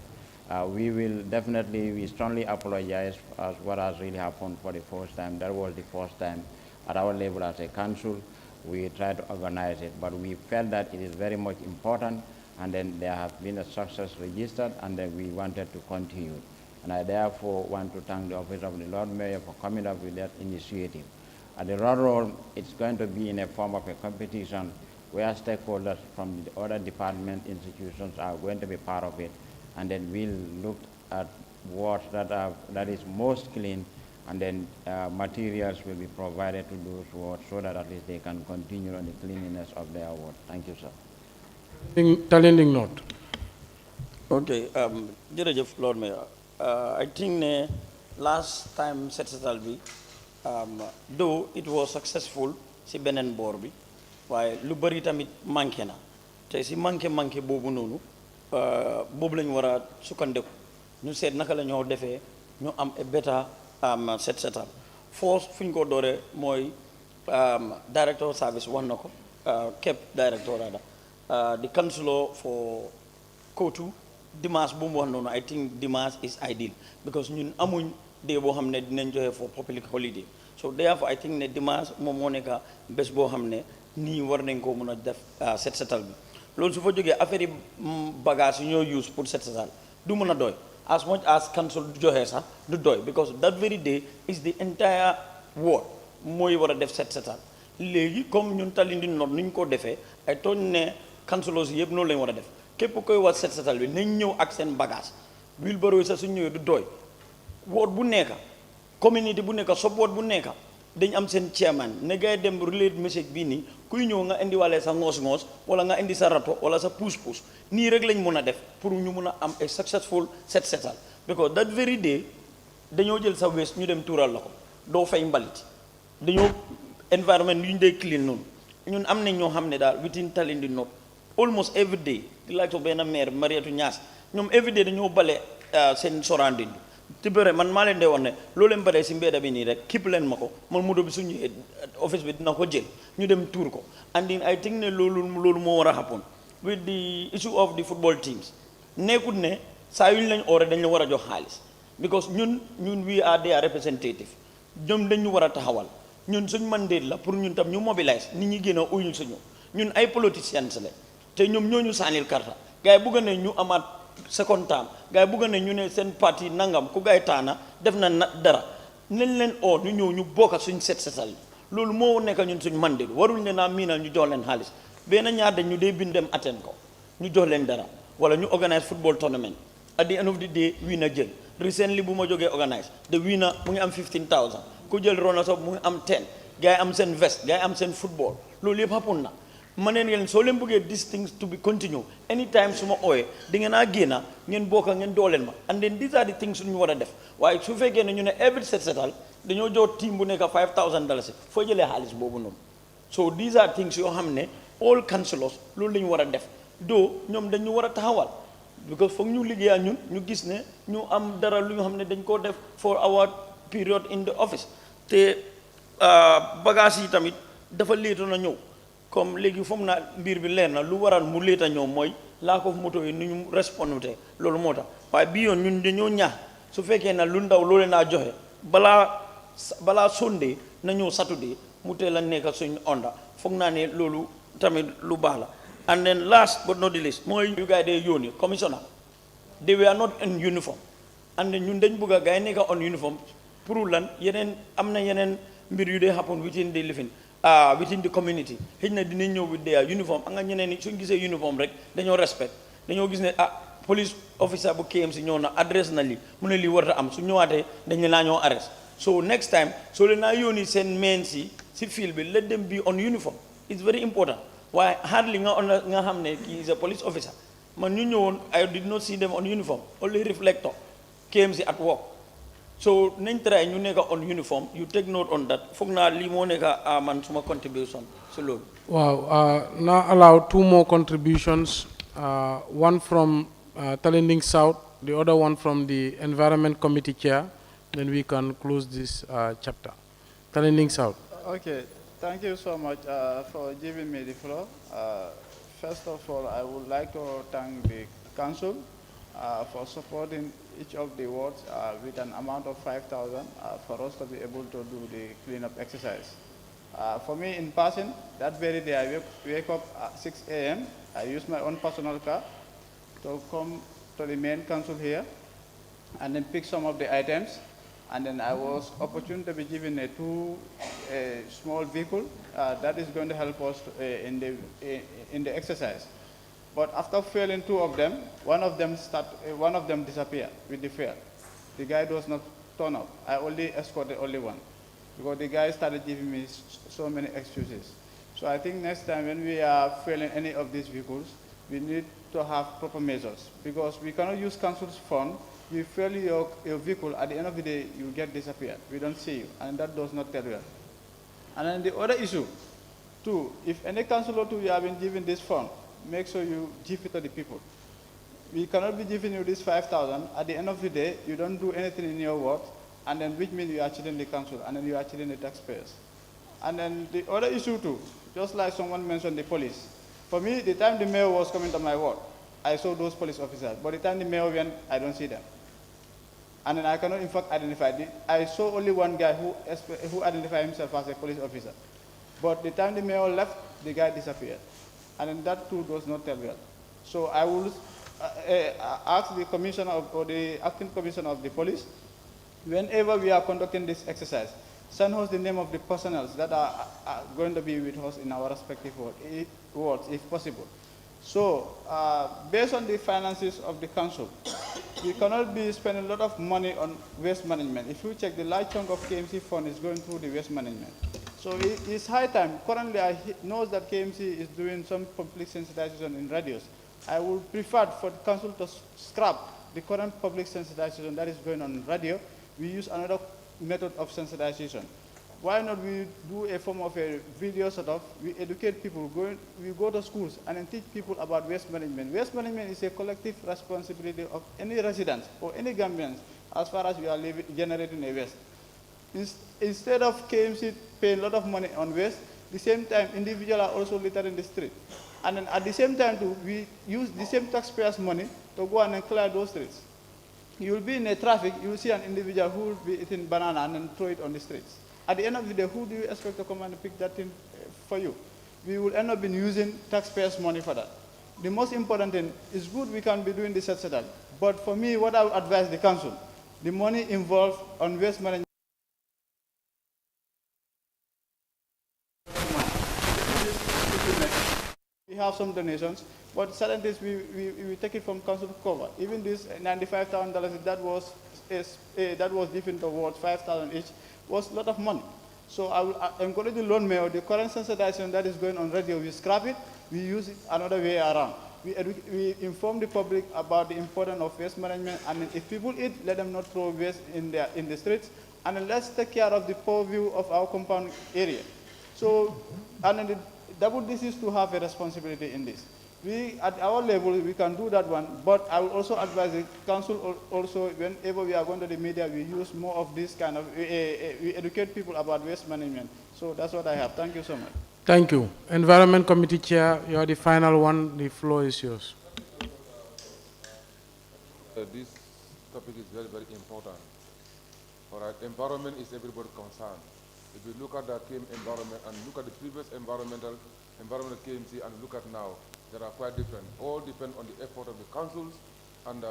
We strongly apologize as what has really happened for the first time. That was the first time at our level as a council. We tried to organize it, but we felt that it is very much important, and then there has been a success registered, and then we wanted to continue. And I therefore want to thank the Office of the Lord Mayor for coming up with that initiative. At the Road Roll, it's going to be in a form of a competition where stakeholders from the other department institutions are going to be part of it, and then we'll look at wards that is most clean, and then materials will be provided to those wards so that at least they can continue on the cleanliness of their ward. Thank you, sir. Challenging note. Okay, jërëjëf Lord Mayor. I think last time setal bi though it was successful si benen boor bi waaye lu bari tamit manqué na te si manqué boobu noonu boobu lañu war a sukkandeku ñu seet naka la ñoo defee ñu am a better setal force fu ñu ko dooree mooy director service wax na ko kept director rada the councillor for Kotu dimanche bu mu wax noonu I think dimanche is ideal because ñun amuñ day boo xam ne dinañ joxe for public holiday so therefore I think ne dimanche moom moo nekk bés boo xam ne nii war nañ ko mën a def setal bi loolu su fa jógee affaire yi bagage yi ñoo use pour setal du mën a doy as much as council du joxe sax du doy because that very day is the entire ward mooy war a def setal léegi comme ñun Talinding North nu ñu ko defee ay tooñ ne councilors yëpp noonu lañ war a def képp koy war setal bi nañ ñëw ak seen bagage wheelbarrow sax su ñëwee du doy ward bu nekk community bu nekk sub ward bu nekk dañ am seen chairman ne ngay dem relate message bii nii kuy ñëw nga indi wàlle sa ngoos wala nga indi sa rato wala sa puus nii rek lañ mën a def pour ñu mën a am a successful setal because that very day dañoo jël sa waste ñu dem tuural la ko doo fay mbalit dañoo environment yu ñu dee clean noonu ñun am nañ ñoo xam ne daal within Talinding North almost every day di laaj ko benn maire Mariatu Ñaas ñoom every day dañoo bale seen surrounding te bëre man maa leen dee wax ne loo leen baree si mbedda bi nii rek képp leen ma ko man moto bi suñu office bi dina ko jël ñu dem tuur ko and then I think ne loolu moo war a happen with the issue of the football teams nekkut ne saa yu ñu lañ oore dañ la war a jox xaalis because ñun we are their representative ñoom dañ ñu war a taxawal ñun suñ mandate la pour ñun tam ñu mobilize nit ñi gën a uyul suñu ñun ay politiciens la te ñoom ñoo ñu saanil karta gars yi bëgg ne ñu amaat second term gars yi bëgg ne ñu ne seen parti nangam ku gars yi taana def na dara nañ leen oo ñu ñëw ñu bokka suñ setal loolu moo nekk ñun suñ mandate waruñ leen a miinal ñu jox leen xaalis benn ñaar dañ ñu dee bind dem attend ko ñu jox leen dara wala ñu organise football tournament at the end of the day winner jël recently bu ma jógee organise the winner mu ngi am 15,000 ku jël runners up mu ngi am 10 gars yi am seen vest gars yi am seen football loolu yëpp happen na ma neen yéen soo leen bëggee these things to be continue anytime su ma ooyee di ngeen a génna ngeen bokka ngeen dooleel ma and then these are the things ñu war a def waaye su fekkee ne ñu ne every setal dañoo jox team bu nekk $5,000 foo jëlee xaalis boobu noonu so these are things yoo xam ne all councillors loolu la ñu war a def doo ñoom dañu war a taxawal because foog ñu liggéeya ñun ñu gis ne ñu am dara lu ñu xam ne dañ koo def for our period in the office te bagage yi tamit dafa léeto na ñëw comme léegi foog naa mbir bi leer na lu waral mu léeta ñëw mooy lack of moto yi ni ñu respondé loolu moo tax waaye bii yoon ñun dañoo ñaax su fekkee na lu ndaw loole naa joxe balaa Sunday na ñëw Saturday mu teel a nekk suñ onda foog naa ne loolu tamit lu baax la and then last but not the least mooy yu gars yi dee yónni commissioner they were not in uniform and then ñun dañ bëgg a gars yi nekk on uniform pour lan yeneen am na yeneen mbir yu dee happen within the living within the community xëy na dinañ ñëw with their uniform a nga ñeneen ni suñ gisee uniform rek dañoo respect dañoo gis ne police officer bu KMC ñëw na adresse na lii mu ne lii warta am su ñëwaatee dañ ne naa ñoo arrest so next time soo leen naa yónni seen men si field bi let them be on uniform it's very important waaye hardly nga xam ne kii is a police officer man ñu ñëwoon I did not see them on uniform only reflector KMC at work So nañ try ñu nekk on uniform, you take note on that. Foog naa lii moo nekk man suma contribution si loolu. Wow, now allow two more contributions, one from Talending South, the other one from the Environment Committee Chair, then we can close this chapter. Talending South. Okay, thank you so much for giving me the floor. First of all, I would like to thank the council for supporting each of the wards with an amount of 5,000 for us to be able to do the cleanup exercise. For me in person, that very day I wake up at 6 a.m. I use my own personal car to come to the main council here and then pick some of the items. And then I was opportune to be given a small vehicle that is going to help us in the exercise. But after failing two of them, one of them disappeared with the fail. The guy does not turn up. I only escorted only one because the guy started giving me so many excuses. So I think next time when we are failing any of these vehicles, we need to have proper measures because we cannot use council's fund. You fail your vehicle, at the end of the day, you get disappeared. We don't see you, and that does not tell well. And then the other issue, too, if any councillor to you have been given this fund, make sure you give it to the people. We cannot be giving you this 5,000. At the end of the day, you don't do anything in your ward, and then which means you are cheating the council, and then you are cheating the taxpayers. And then the other issue, too, just like someone mentioned the police. For me, the time the mayor was coming to my ward, I saw those police officers. But the time the mayor went, I don't see them. And then I cannot in fact identify. I saw only one guy who identified himself as a police officer. But the time the mayor left, the guy disappeared. And then that too does not tell well. So I will ask the commissioner or the acting commissioner of the police, whenever we are conducting this exercise, send us the name of the personnel that are going to be with us in our respective wards, if possible. So, based on the finances of the council, we cannot be spending a lot of money on waste management. If you check, the large chunk of KMC fund is going through the waste management. So it's high time. Currently, I know that KMC is doing some public sensitization in radios. I would prefer for the council to scrap the current public sensitization that is going on in radio. We use another method of sensitization. Why not we do a form of a video sort of, we educate people, we go to schools and then teach people about waste management. Waste management is a collective responsibility of any resident or any Gambians as far as we are generating a waste. Instead of KMC paying a lot of money on waste, the same time individuals are also littering the street. And then at the same time too, we use the same taxpayers' money to go and clear those streets. You will be in a traffic, you will see an individual who will be eating banana and then throw it on the streets. At the end of the day, who do you expect to come and pick that thing for you? We will end up using taxpayers' money for that. The most important thing is good we can be doing this, etc. But for me, what I would advise the council, the money involved on waste management. We have some donations, but certain things we take it from council cover. Even this $95,000 that was given towards 5,000 each was a lot of money. So I will encourage the loan mayor, the current sensitization that is going on radio, we scrap it, we use it another way around. We inform the public about the importance of waste management, and if people eat, let them not throw waste in the streets, and then let's take care of the poor view of our compound area. So, and then the double disease to have a responsibility in this. We, at our level, we can do that one, but I will also advise the council also, whenever we are going to the media, we use more of this kind of, we educate people about waste management. So that's what I have. Thank you so much. Thank you. Environment Committee Chair, you are the final one. The floor is yours. This topic is very, very important. All right, environment is everybody's concern. If you look at the environment and look at the previous environmental KMC and look at now, they are quite different. All depend on the effort of the councils and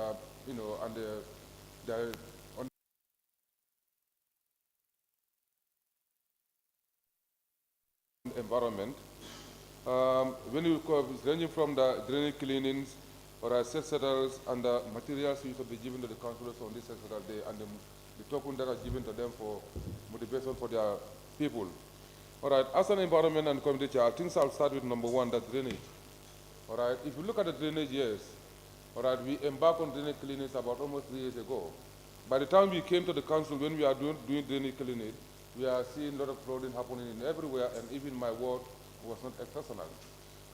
you know, and the environment. When you ranging from the drainage cleanings or set settles and the materials used to be given to the councillors on this settle day and the token that are given to them for motivation for their people. All right, as an environment and community chair, I think I'll start with number one, that's drainage. All right, if you look at the drainage, yes, all right, we embarked on drainage cleanings about almost 3 years ago. By the time we came to the council, when we are doing drainage cleaning, we are seeing a lot of flooding happening in everywhere, and even my ward was not exceptional.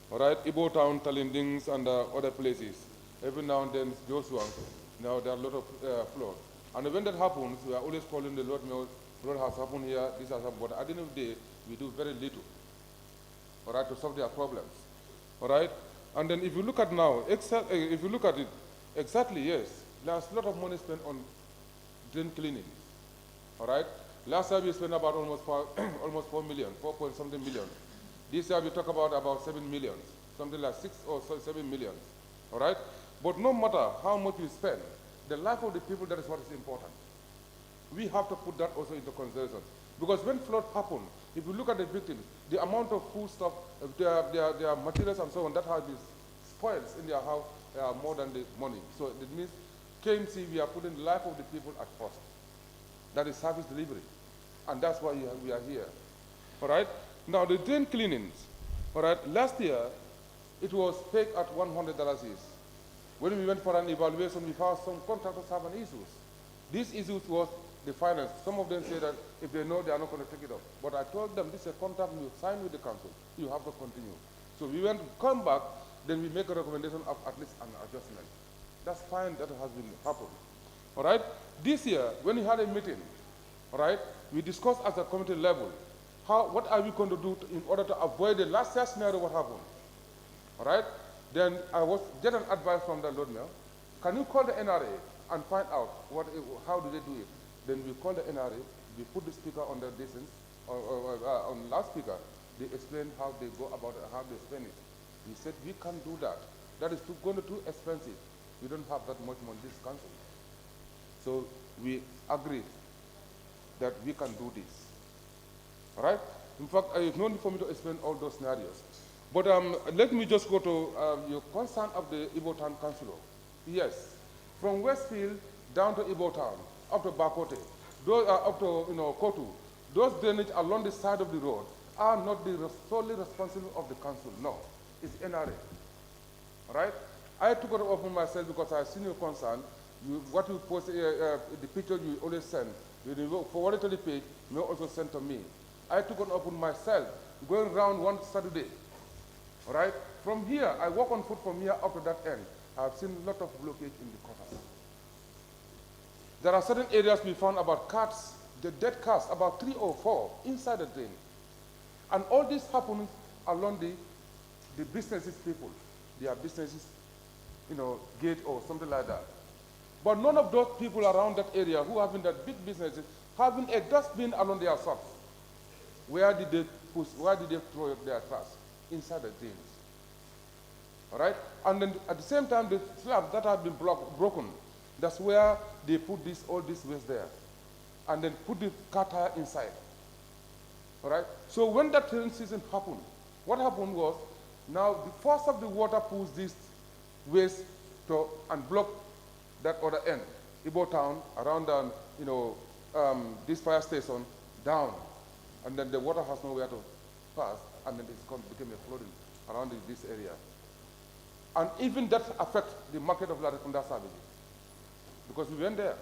All right, Ibo Town, Talindings, and other places. Every now and then, Joshua, now there are a lot of flood. And when that happens, we are always calling the Lord, flood has happened here, this has happened, but at the end of the day, we do very little, all right, to solve their problems. All right, and then if you look at now, if you look at it, exactly, yes, there's a lot of money spent on drain cleaning. All right, last year we spent about almost 4 million, 4 point something million. This year we talk about 7 million, something like 6 or 7 million. All right, but no matter how much we spend, the life of the people, that is what is important. We have to put that also into consideration. Because when flood happen, if you look at the victims, the amount of food stuff, their materials and so on, that has been spoiled in their house more than the money. So it means KMC, we are putting the life of the people at first. That is service delivery. And that's why we are here. All right? Now the drain cleanings, all right, last year, it was paid at $100 each. When we went for an evaluation, we found some contractors having issues. These issues was the finance. Some of them say that if they know, they are not going to take it up. But I told them, this is a contract you sign with the council. You have to continue. So we went, come back, then we make a recommendation of at least an adjustment. That's fine, that has been happened. All right? This year, when we had a meeting, all right, we discussed at the committee level, what are we going to do in order to avoid the last year scenario what happened? All right? Then I was get an advice from the Lord Mayor. Can you call the NRA and find out how do they do it? Then we call the NRA, we put the speaker on the distance, on loudspeaker. They explain how they go about it, how they spend it. We said, we can't do that. That is going to be too expensive. We don't have that much money in this council. So we agreed that we can do this. All right? In fact, it's no need for me to explain all those scenarios. But let me just go to your concern of the Ibo Town Councilor. Yes, from Westfield down to Ibo Town, up to Bakote, those are up to Kotu, those drainage along the side of the road are not the solely responsible of the council. No, it's NRA. All right? I took it upon myself because I seen your concern. What you post, the picture you always send, you forward it to the page, you also send to me. I took it upon myself, going around one Saturday. All right? From here, I walk on foot from here up to that end. I've seen a lot of blockage in the corners. There are certain areas we found about cats, the dead cats, about 3 or 4 inside the drain. And all this happens along the businesses people. Their businesses, gate or something like that. But none of those people around that area who have that big businesses having a dustbin along their shops. Where did they throw their trash? Inside the drains. All right? And then at the same time, the slabs that have been broken, that's where they put all this waste there. And then put the car tire inside. All right? So when that rain season happened, what happened was, now the force of the water pulls this waste and block that other end, Ibo Town, around this fire station, down. And then the water has nowhere to pass, and then it became a flooding around this area. And even that affects the market of Larekunda services. Because we went there.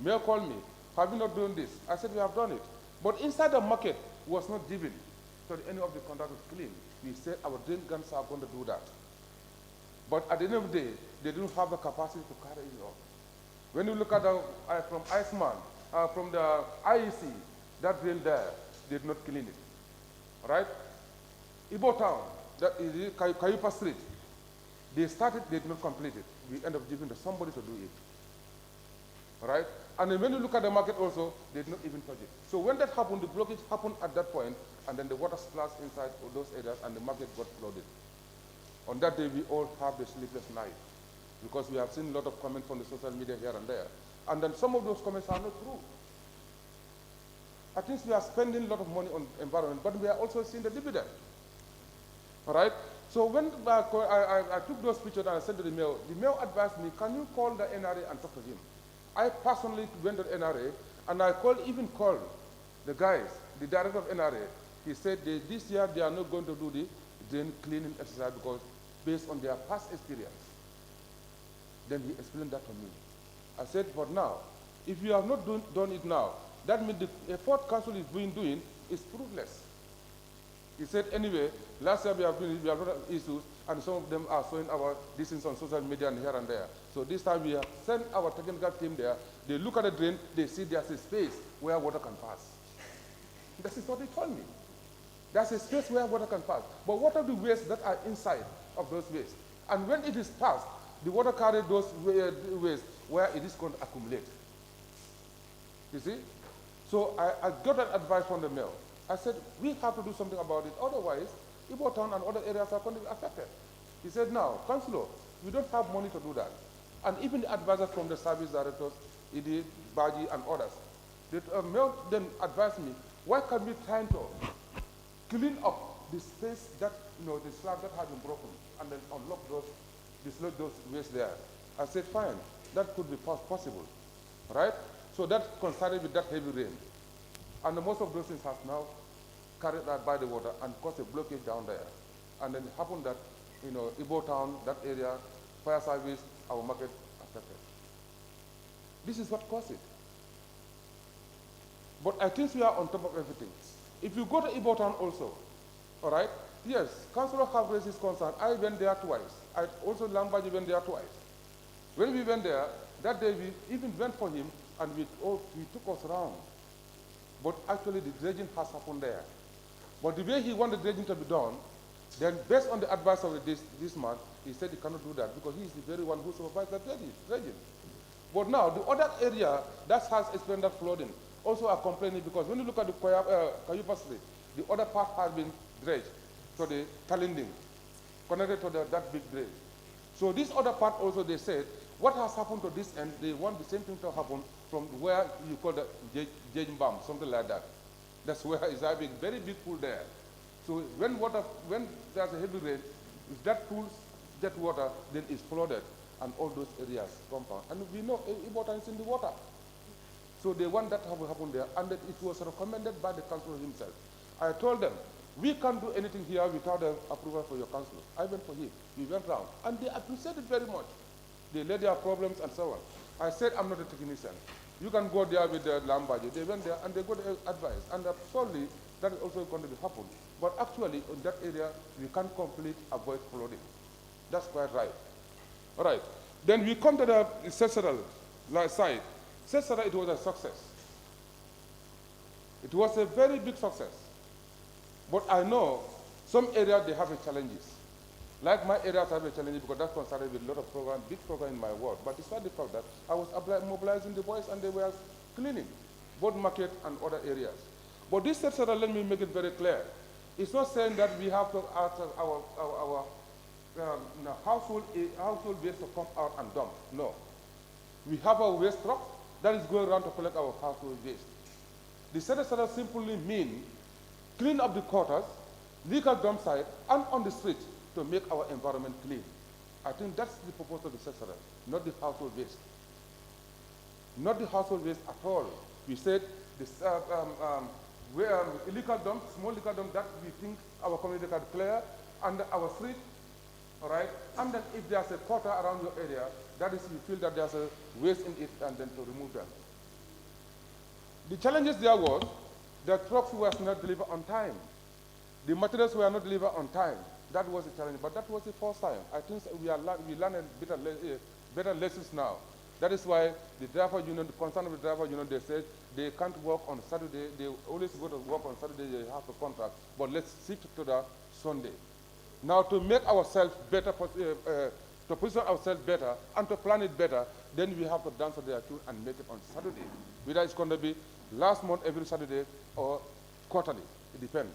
Mayor called me, have you not done this? I said, we have done it. But inside the market was not given to any of the contractors clean. We said our drain guns are going to do that. But at the end of the day, they didn't have the capacity to carry it out. When you look at from Iceman, from the IEC, that drain there, they did not clean it. All right? Ibo Town, that is Kayupa Street, they started, they did not complete it. We end up giving to somebody to do it. All right? And then when you look at the market also, they did not even touch it. So when that happened, the blockage happened at that point, and then the water splashed inside those areas, and the market got flooded. On that day, we all have the sleepless night, because we have seen a lot of comments from the social media here and there. And then some of those comments are not true. At least we are spending a lot of money on environment, but we are also seeing the dividend. All right? So when I took those pictures and I sent to the mayor advised me, can you call the NRA and talk to him? I personally went to the NRA, and I even called the guys, the director of NRA. He said this year they are not going to do the drain cleaning exercise because based on their past experience. Then he explained that to me. I said, for now, If you have not done it now, that means the effort council is doing is fruitless. He said, anyway, last year we have other issues, and some of them are showing our distance on social media and here and there. So this time we have sent our technical team there. They look at the drain, they see there's a space where water can pass. That is what they told me. There's a space where water can pass. But what are the wastes that are inside of those wastes? And when it is passed, the water carries those wastes where it is going to accumulate. You see? So I got an advice from the mayor. I said, we have to do something about it. Otherwise, Igbo Town and other areas are going to be affected. He said, now, Councillor, we don't have money to do that. And even the advisors from the service directors, Idi, Baji, and others, the mayor then advised me, why can't we try to clean up the space that, the slab that has been broken, and then dislodge those wastes there? I said, fine, that could be possible, right? So that coincided with that heavy rain. And most of those things have now carried out by the water and caused a blockage down there. And then it happened that, Igbo Town, that area, fire service, our market affected. This is what caused it. But I think we are on top of everything. If you go to Igbo Town also, all right, yes, Councillor have raised his concern. I went there twice. I also, Lambaji went there twice. When we went there, that day we even went for him, and we took us around. But actually the dredging has happened there. But the way he wanted the dredging to be done, then based on the advice of this man, he said he cannot do that because he is the very one who supervised the dredging. But now the other area that has experienced flooding also are complaining because when you look at the Kayupa Street, the other part has been dredged to the Talinding, connected to that big dredge. So this other part also they said, what has happened to this end, they want the same thing to happen from where you call the Jejmbam, something like that. That's where is having very big pool there. So when there's a heavy rain, if that pool gets water, then it's flooded, and all those areas compound. And we know water is in the water. So they want that to happen there, and that it was recommended by the councillor himself. I told them, we can't do anything here without the approval for your councillor. I went for him, we went round, and they appreciated very much. They laid their problems and so on. I said, I'm not a technician. You can go there with the Lambaji. They went there and they got advice. And absolutely, that is also going to be happen. But actually, in that area, we can't completely avoid flooding. That's quite right. All right. Then we come to the Cesarel side. Cesarel, it was a success. It was a very big success. But I know some areas, they have challenges. Like my areas have a challenge because that's concerned with a lot of program, big program in my work. But despite the fact that I was mobilizing the boys and they were cleaning both market and other areas. But this sector, let me make it very clear. It's not saying that we have to ask our household waste to come out and dump. No. We have a waste truck that is going around to collect our household waste. The sector simply means clean up the quarters, legal dump site, and on the street, to make our environment clean. I think that's the purpose of the sector, not the household waste. Not the household waste at all. We said this illegal dump, small illegal dump that we think our community can clear under our street, all right? And then if there's a quarter around your area, that is, you feel that there's a waste in it, and then to remove them. The challenges there was, the trucks were not delivered on time. The materials were not delivered on time. That was a challenge, but that was the first time. I think we learn better lessons now. That is why the driver union, the concern of the driver union, they said they can't work on Saturday. They always go to work on Saturday, they have a contract, but let's shift to the Sunday. Now to make ourselves better, to position ourselves better and to plan it better, then we have to dance to their tune and make it on Saturday. Whether it's going to be last month every Saturday or quarterly, it depends.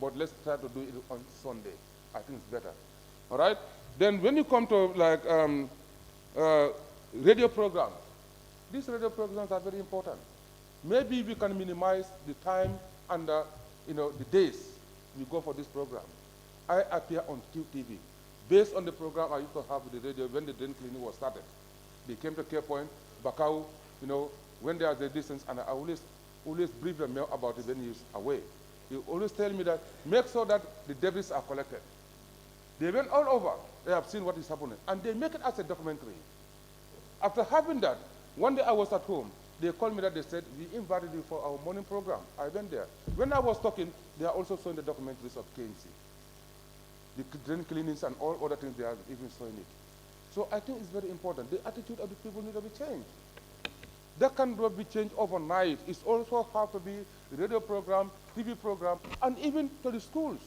But let's try to do it on Sunday. I think it's better. All right? Then when you come to like radio programs, these radio programs are very important. Maybe we can minimize the time and the days we go for this program. I appear on QTV. Based on the program I used to have with the radio when the drain cleaning was started. They came to Cape Point, Bakau, when they are the distance, and I always brief them about it when he's away. They always tell me that make sure that the debris are collected. They went all over. They have seen what is happening. And they make it as a documentary. After having that, one day I was at home. They called me that they said, we invited you for our morning program. I went there. When I was talking, they are also showing the documentaries of KMC. The drain cleanings and all other things, they are even showing it. So I think it's very important. The attitude of the people need to be changed. That cannot be changed overnight. It's also have to be radio program, TV program, and even to the schools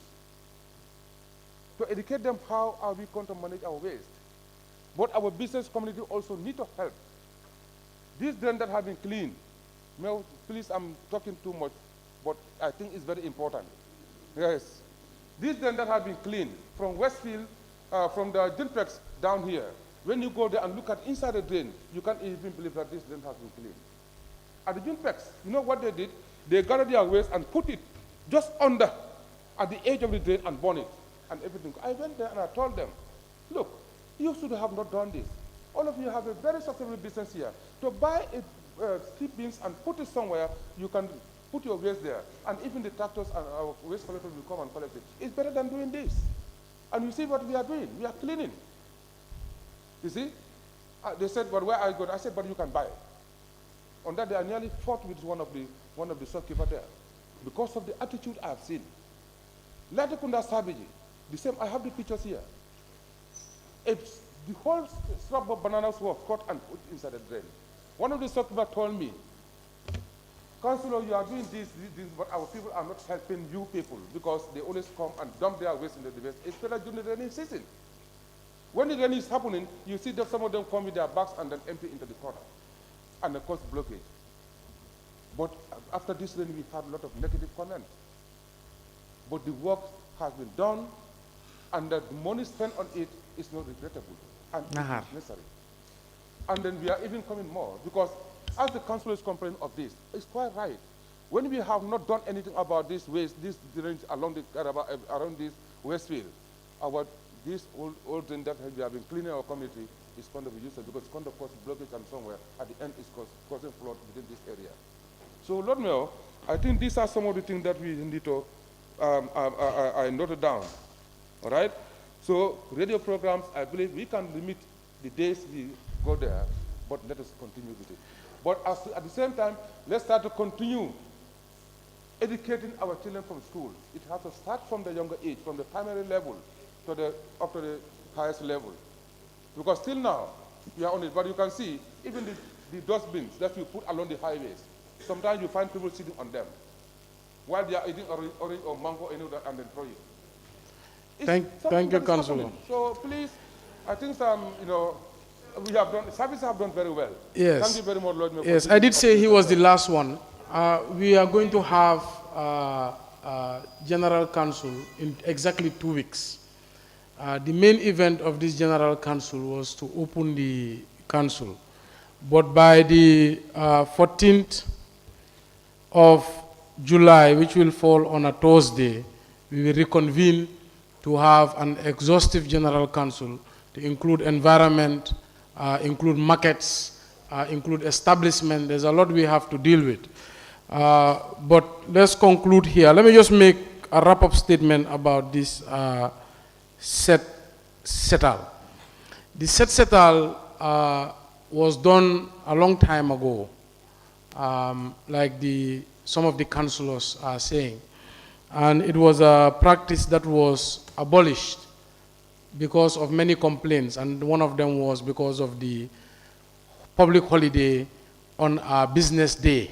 to educate them how are we going to manage our waste. But our business community also need to help. These drains that have been cleaned, now, please, I'm talking too much, but I think it's very important. Yes. These drains that have been cleaned from Westfield, from the Jinpex down here, when you go there and look at inside the drain, you can't even believe that this drain has been cleaned. At the Jinpex, you know what they did? They gathered their waste and put it just under, at the edge of the drain and burn it and everything. I went there and I told them, look, you should have not done this. All of you have a very successful business here. To buy steep bins and put it somewhere, you can put your waste there. And even the tractors and our waste collectors will come and collect it. It's better than doing this. And you see what we are doing. We are cleaning. You see? They said, but where are you going? I said, but you can buy it. On that day, I nearly fought with one of the shopkeepers there because of the attitude I have seen. Latikunda Sabiji, the same, I have the pictures here. It's the whole shrub of bananas were cut and put inside the drain. One of the shopkeepers told me, Councillor, you are doing this, but our people are not helping you people because they always come and dump their waste into the waste, especially during the rainy season. When the rain is happening, you see that some of them come with their bags and then empty into the corner, and it causes blockage. But after this rain, we had a lot of negative comments. But the work has been done, and the money spent on it is not regrettable, and it is necessary. And then we are even coming more, because as the council is complaining of this, it's quite right. When we have not done anything about this waste, this drainage along around this Westfield, this old drain that we have been cleaning our community is going to be useless because it's going to cause blockage and somewhere at the end it's causing flood within this area. So Lord Mayor, I think these are some of the things that we need to I noted down. All right? So radio programs, I believe we can limit the days we go there, but let us continue with it. But at the same time, let's start to continue educating our children from school. It has to start from the younger age, from the primary level to up to the highest level. Because till now, we are on it, but you can see, even the dustbins that you put along the highways, sometimes you find people sitting on them while they are eating orange or mango and then throw it. Thank you, Councillor. So please, I think we have done, services have done very well. Yes. Thank you very much, Lord Mayor. Yes, I did say he was the last one. We are going to have General Council in exactly 2 weeks. The main event of this General Council was to open the council. But by the 14th of July, which will fall on a Thursday, we will reconvene to have an exhaustive General Council to include environment, include markets, include establishment. There's a lot we have to deal with. But let's conclude here. Let me just make a wrap-up statement about this settle. The settle was done a long time ago, like some of the councillors are saying. And it was a practice that was abolished because of many complaints, and one of them was because of the public holiday on a business day.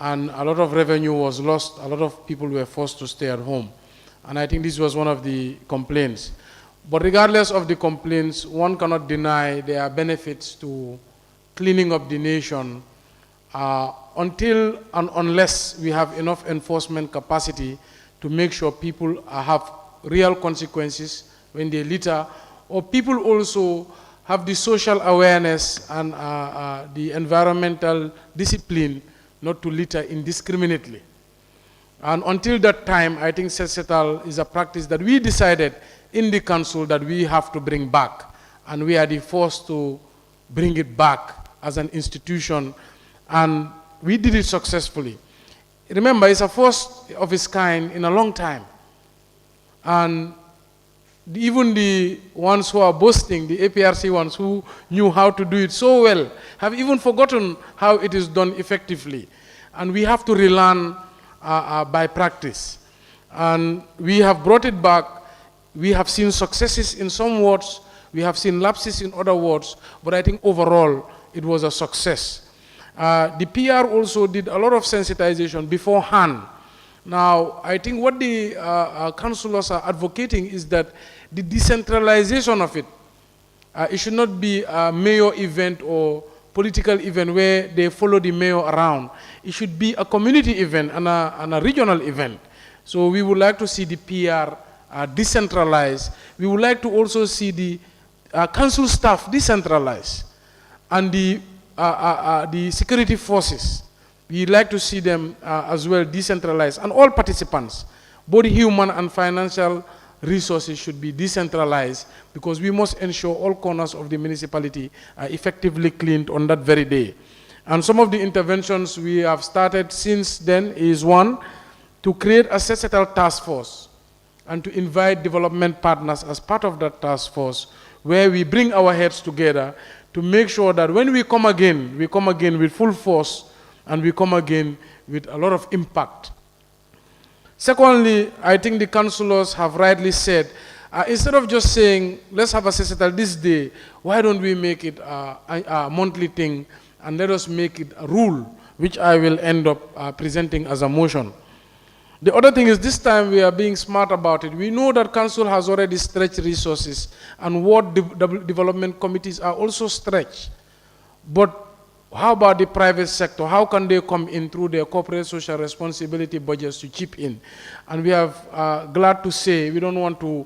And a lot of revenue was lost, a lot of people were forced to stay at home. And I think this was one of the complaints. But regardless of the complaints, one cannot deny there are benefits to cleaning up the nation until and unless we have enough enforcement capacity to make sure people have real consequences when they litter, or people also have the social awareness and the environmental discipline not to litter indiscriminately. And until that time, I think settle is a practice that we decided in the council that we have to bring back, and we are the first to bring it back as an institution, and we did it successfully. Remember, it's a first of its kind in a long time, and even the ones who are boasting, the APRC ones who knew how to do it so well, have even forgotten how it is done effectively. And we have to relearn by practice. And we have brought it back. We have seen successes in some wards, we have seen lapses in other wards, but I think overall it was a success. The PR also did a lot of sensitization beforehand. Now, I think what the councillors are advocating is that the decentralization of it, it should not be a mayor event or political event where they follow the mayor around. It should be a community event and a regional event. So we would like to see the PR decentralized. We would like to also see the council staff decentralized, and the security forces. We'd like to see them as well decentralized, and all participants, both human and financial resources, should be decentralized, because we must ensure all corners of the municipality are effectively cleaned on that very day. And some of the interventions we have started since then is, one, to create a societal task force and to invite development partners as part of that task force, where we bring our heads together to make sure that when we come again with full force, and we come again with a lot of impact. Secondly, I think the councillors have rightly said, instead of just saying, let's have a societal this day, why don't we make it a monthly thing, and let us make it a rule, which I will end up presenting as a motion. The other thing is, this time we are being smart about it. We know that council has already stretched resources, and ward development committees are also stretched. But how about the private sector? How can they come in through their corporate social responsibility budgets to chip in? And we are glad to say, we don't want to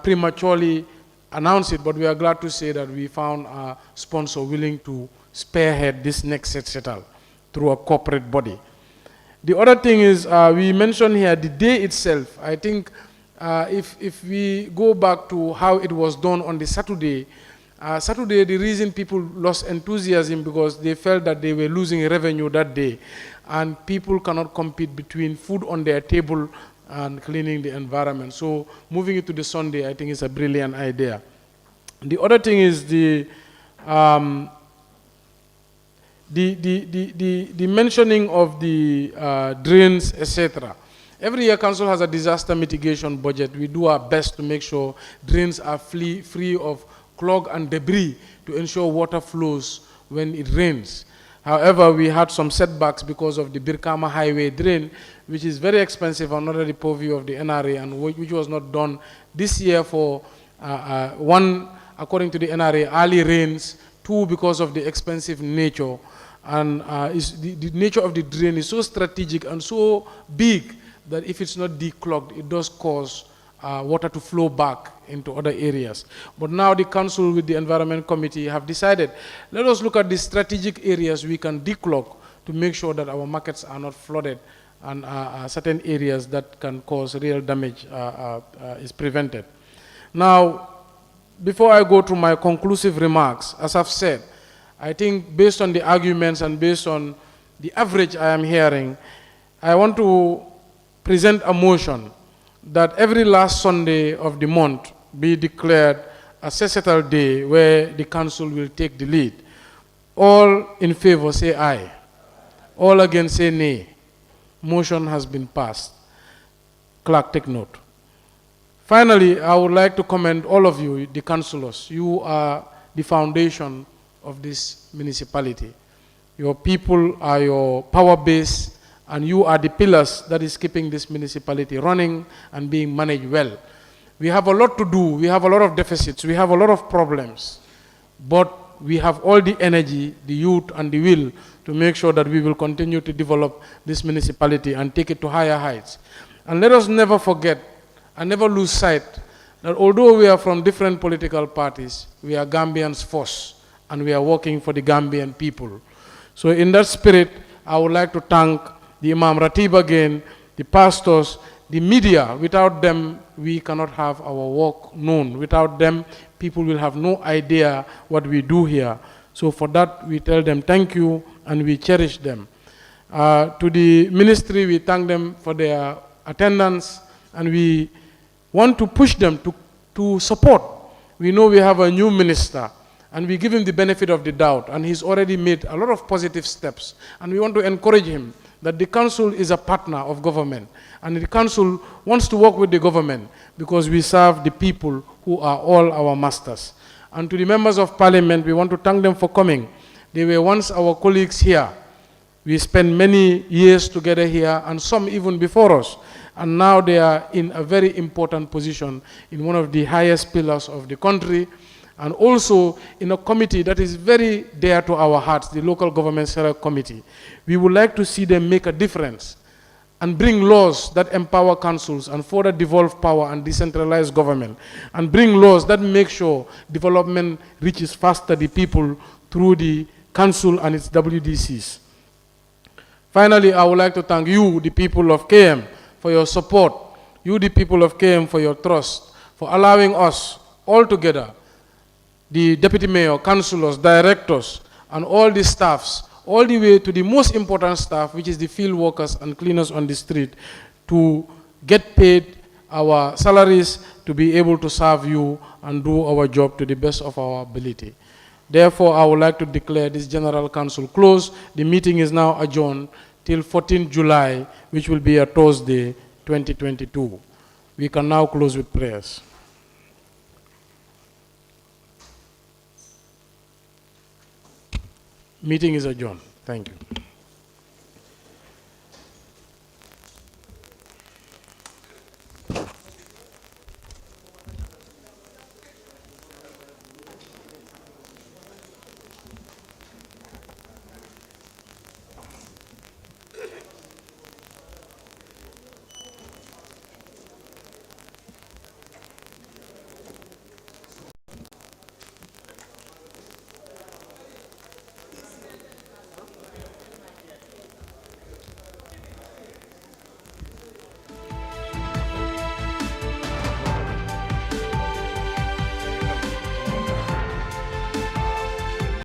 prematurely announce it, but we are glad to say that we found a sponsor willing to spearhead this next settle through a corporate body. The other thing is, we mentioned here the day itself. I think if we go back to how it was done on the Saturday, the reason people lost enthusiasm because they felt that they were losing revenue that day, and people cannot compete between food on their table and cleaning the environment. So moving it to the Sunday, I think, is a brilliant idea. The other thing is the mentioning of the drains, etc. Every year, council has a disaster mitigation budget. We do our best to make sure drains are free of clog and debris to ensure water flows when it rains. However, we had some setbacks because of the Birkama Highway drain, which is very expensive and under the purview of the NRA, and which was not done this year for, one, according to the NRA, early rains, two, because of the expensive nature, and the nature of the drain is so strategic and so big that if it's not declogged, it does cause water to flow back into other areas. But now the council with the environment committee have decided, let us look at the strategic areas we can declog to make sure that our markets are not flooded, and certain areas that can cause real damage is prevented. Now, before I go to my conclusive remarks, as I've said, I think based on the arguments and based on the average I am hearing, I want to present a motion that every last Sunday of the month be declared a societal day where the council will take the lead. All in favor say aye. All against say nay. Motion has been passed. Clerk, take note. Finally, I would like to commend all of you, the councillors. You are the foundation of this municipality. Your people are your power base, and you are the pillars that is keeping this municipality running and being managed well. We have a lot to do. We have a lot of deficits. We have a lot of problems. But we have all the energy, the youth, and the will to make sure that we will continue to develop this municipality and take it to higher heights. And let us never forget and never lose sight that although we are from different political parties, we are Gambians first, and we are working for the Gambian people. So in that spirit, I would like to thank the Imam Ratib again, the pastors, the media. Without them, we cannot have our work known. Without them, people will have no idea what we do here. So for that, we tell them thank you, and we cherish them. To the ministry, we thank them for their attendance, and we want to push them to to support. We know we have a new minister, and we give him the benefit of the doubt, and he's already made a lot of positive steps. And we want to encourage him that the council is a partner of government, and the council wants to work with the government because we serve the people who are all our masters. And to the members of parliament, we want to thank them for coming. They were once our colleagues here. We spent many years together here, and some even before us. And now they are in a very important position in one of the highest pillars of the country, and also in a committee that is very dear to our hearts, the Local Government Select Committee. We would like to see them make a difference and bring laws that empower councils and further devolve power and decentralize government, and bring laws that make sure development reaches faster the people through the council and its WDCs. Finally, I would like to thank you, the people of KM, for your support, you, the people of KM, for your trust, for allowing us all together, the deputy mayor, councillors, directors, and all the staffs, all the way to the most important staff, which is the field workers and cleaners on the street, to get paid our salaries to be able to serve you and do our job to the best of our ability. Therefore, I would like to declare this General Council closed. The meeting is now adjourned till 14 July, which will be a Thursday, 2022. We can now close with prayers. Meeting is adjourned. Thank you.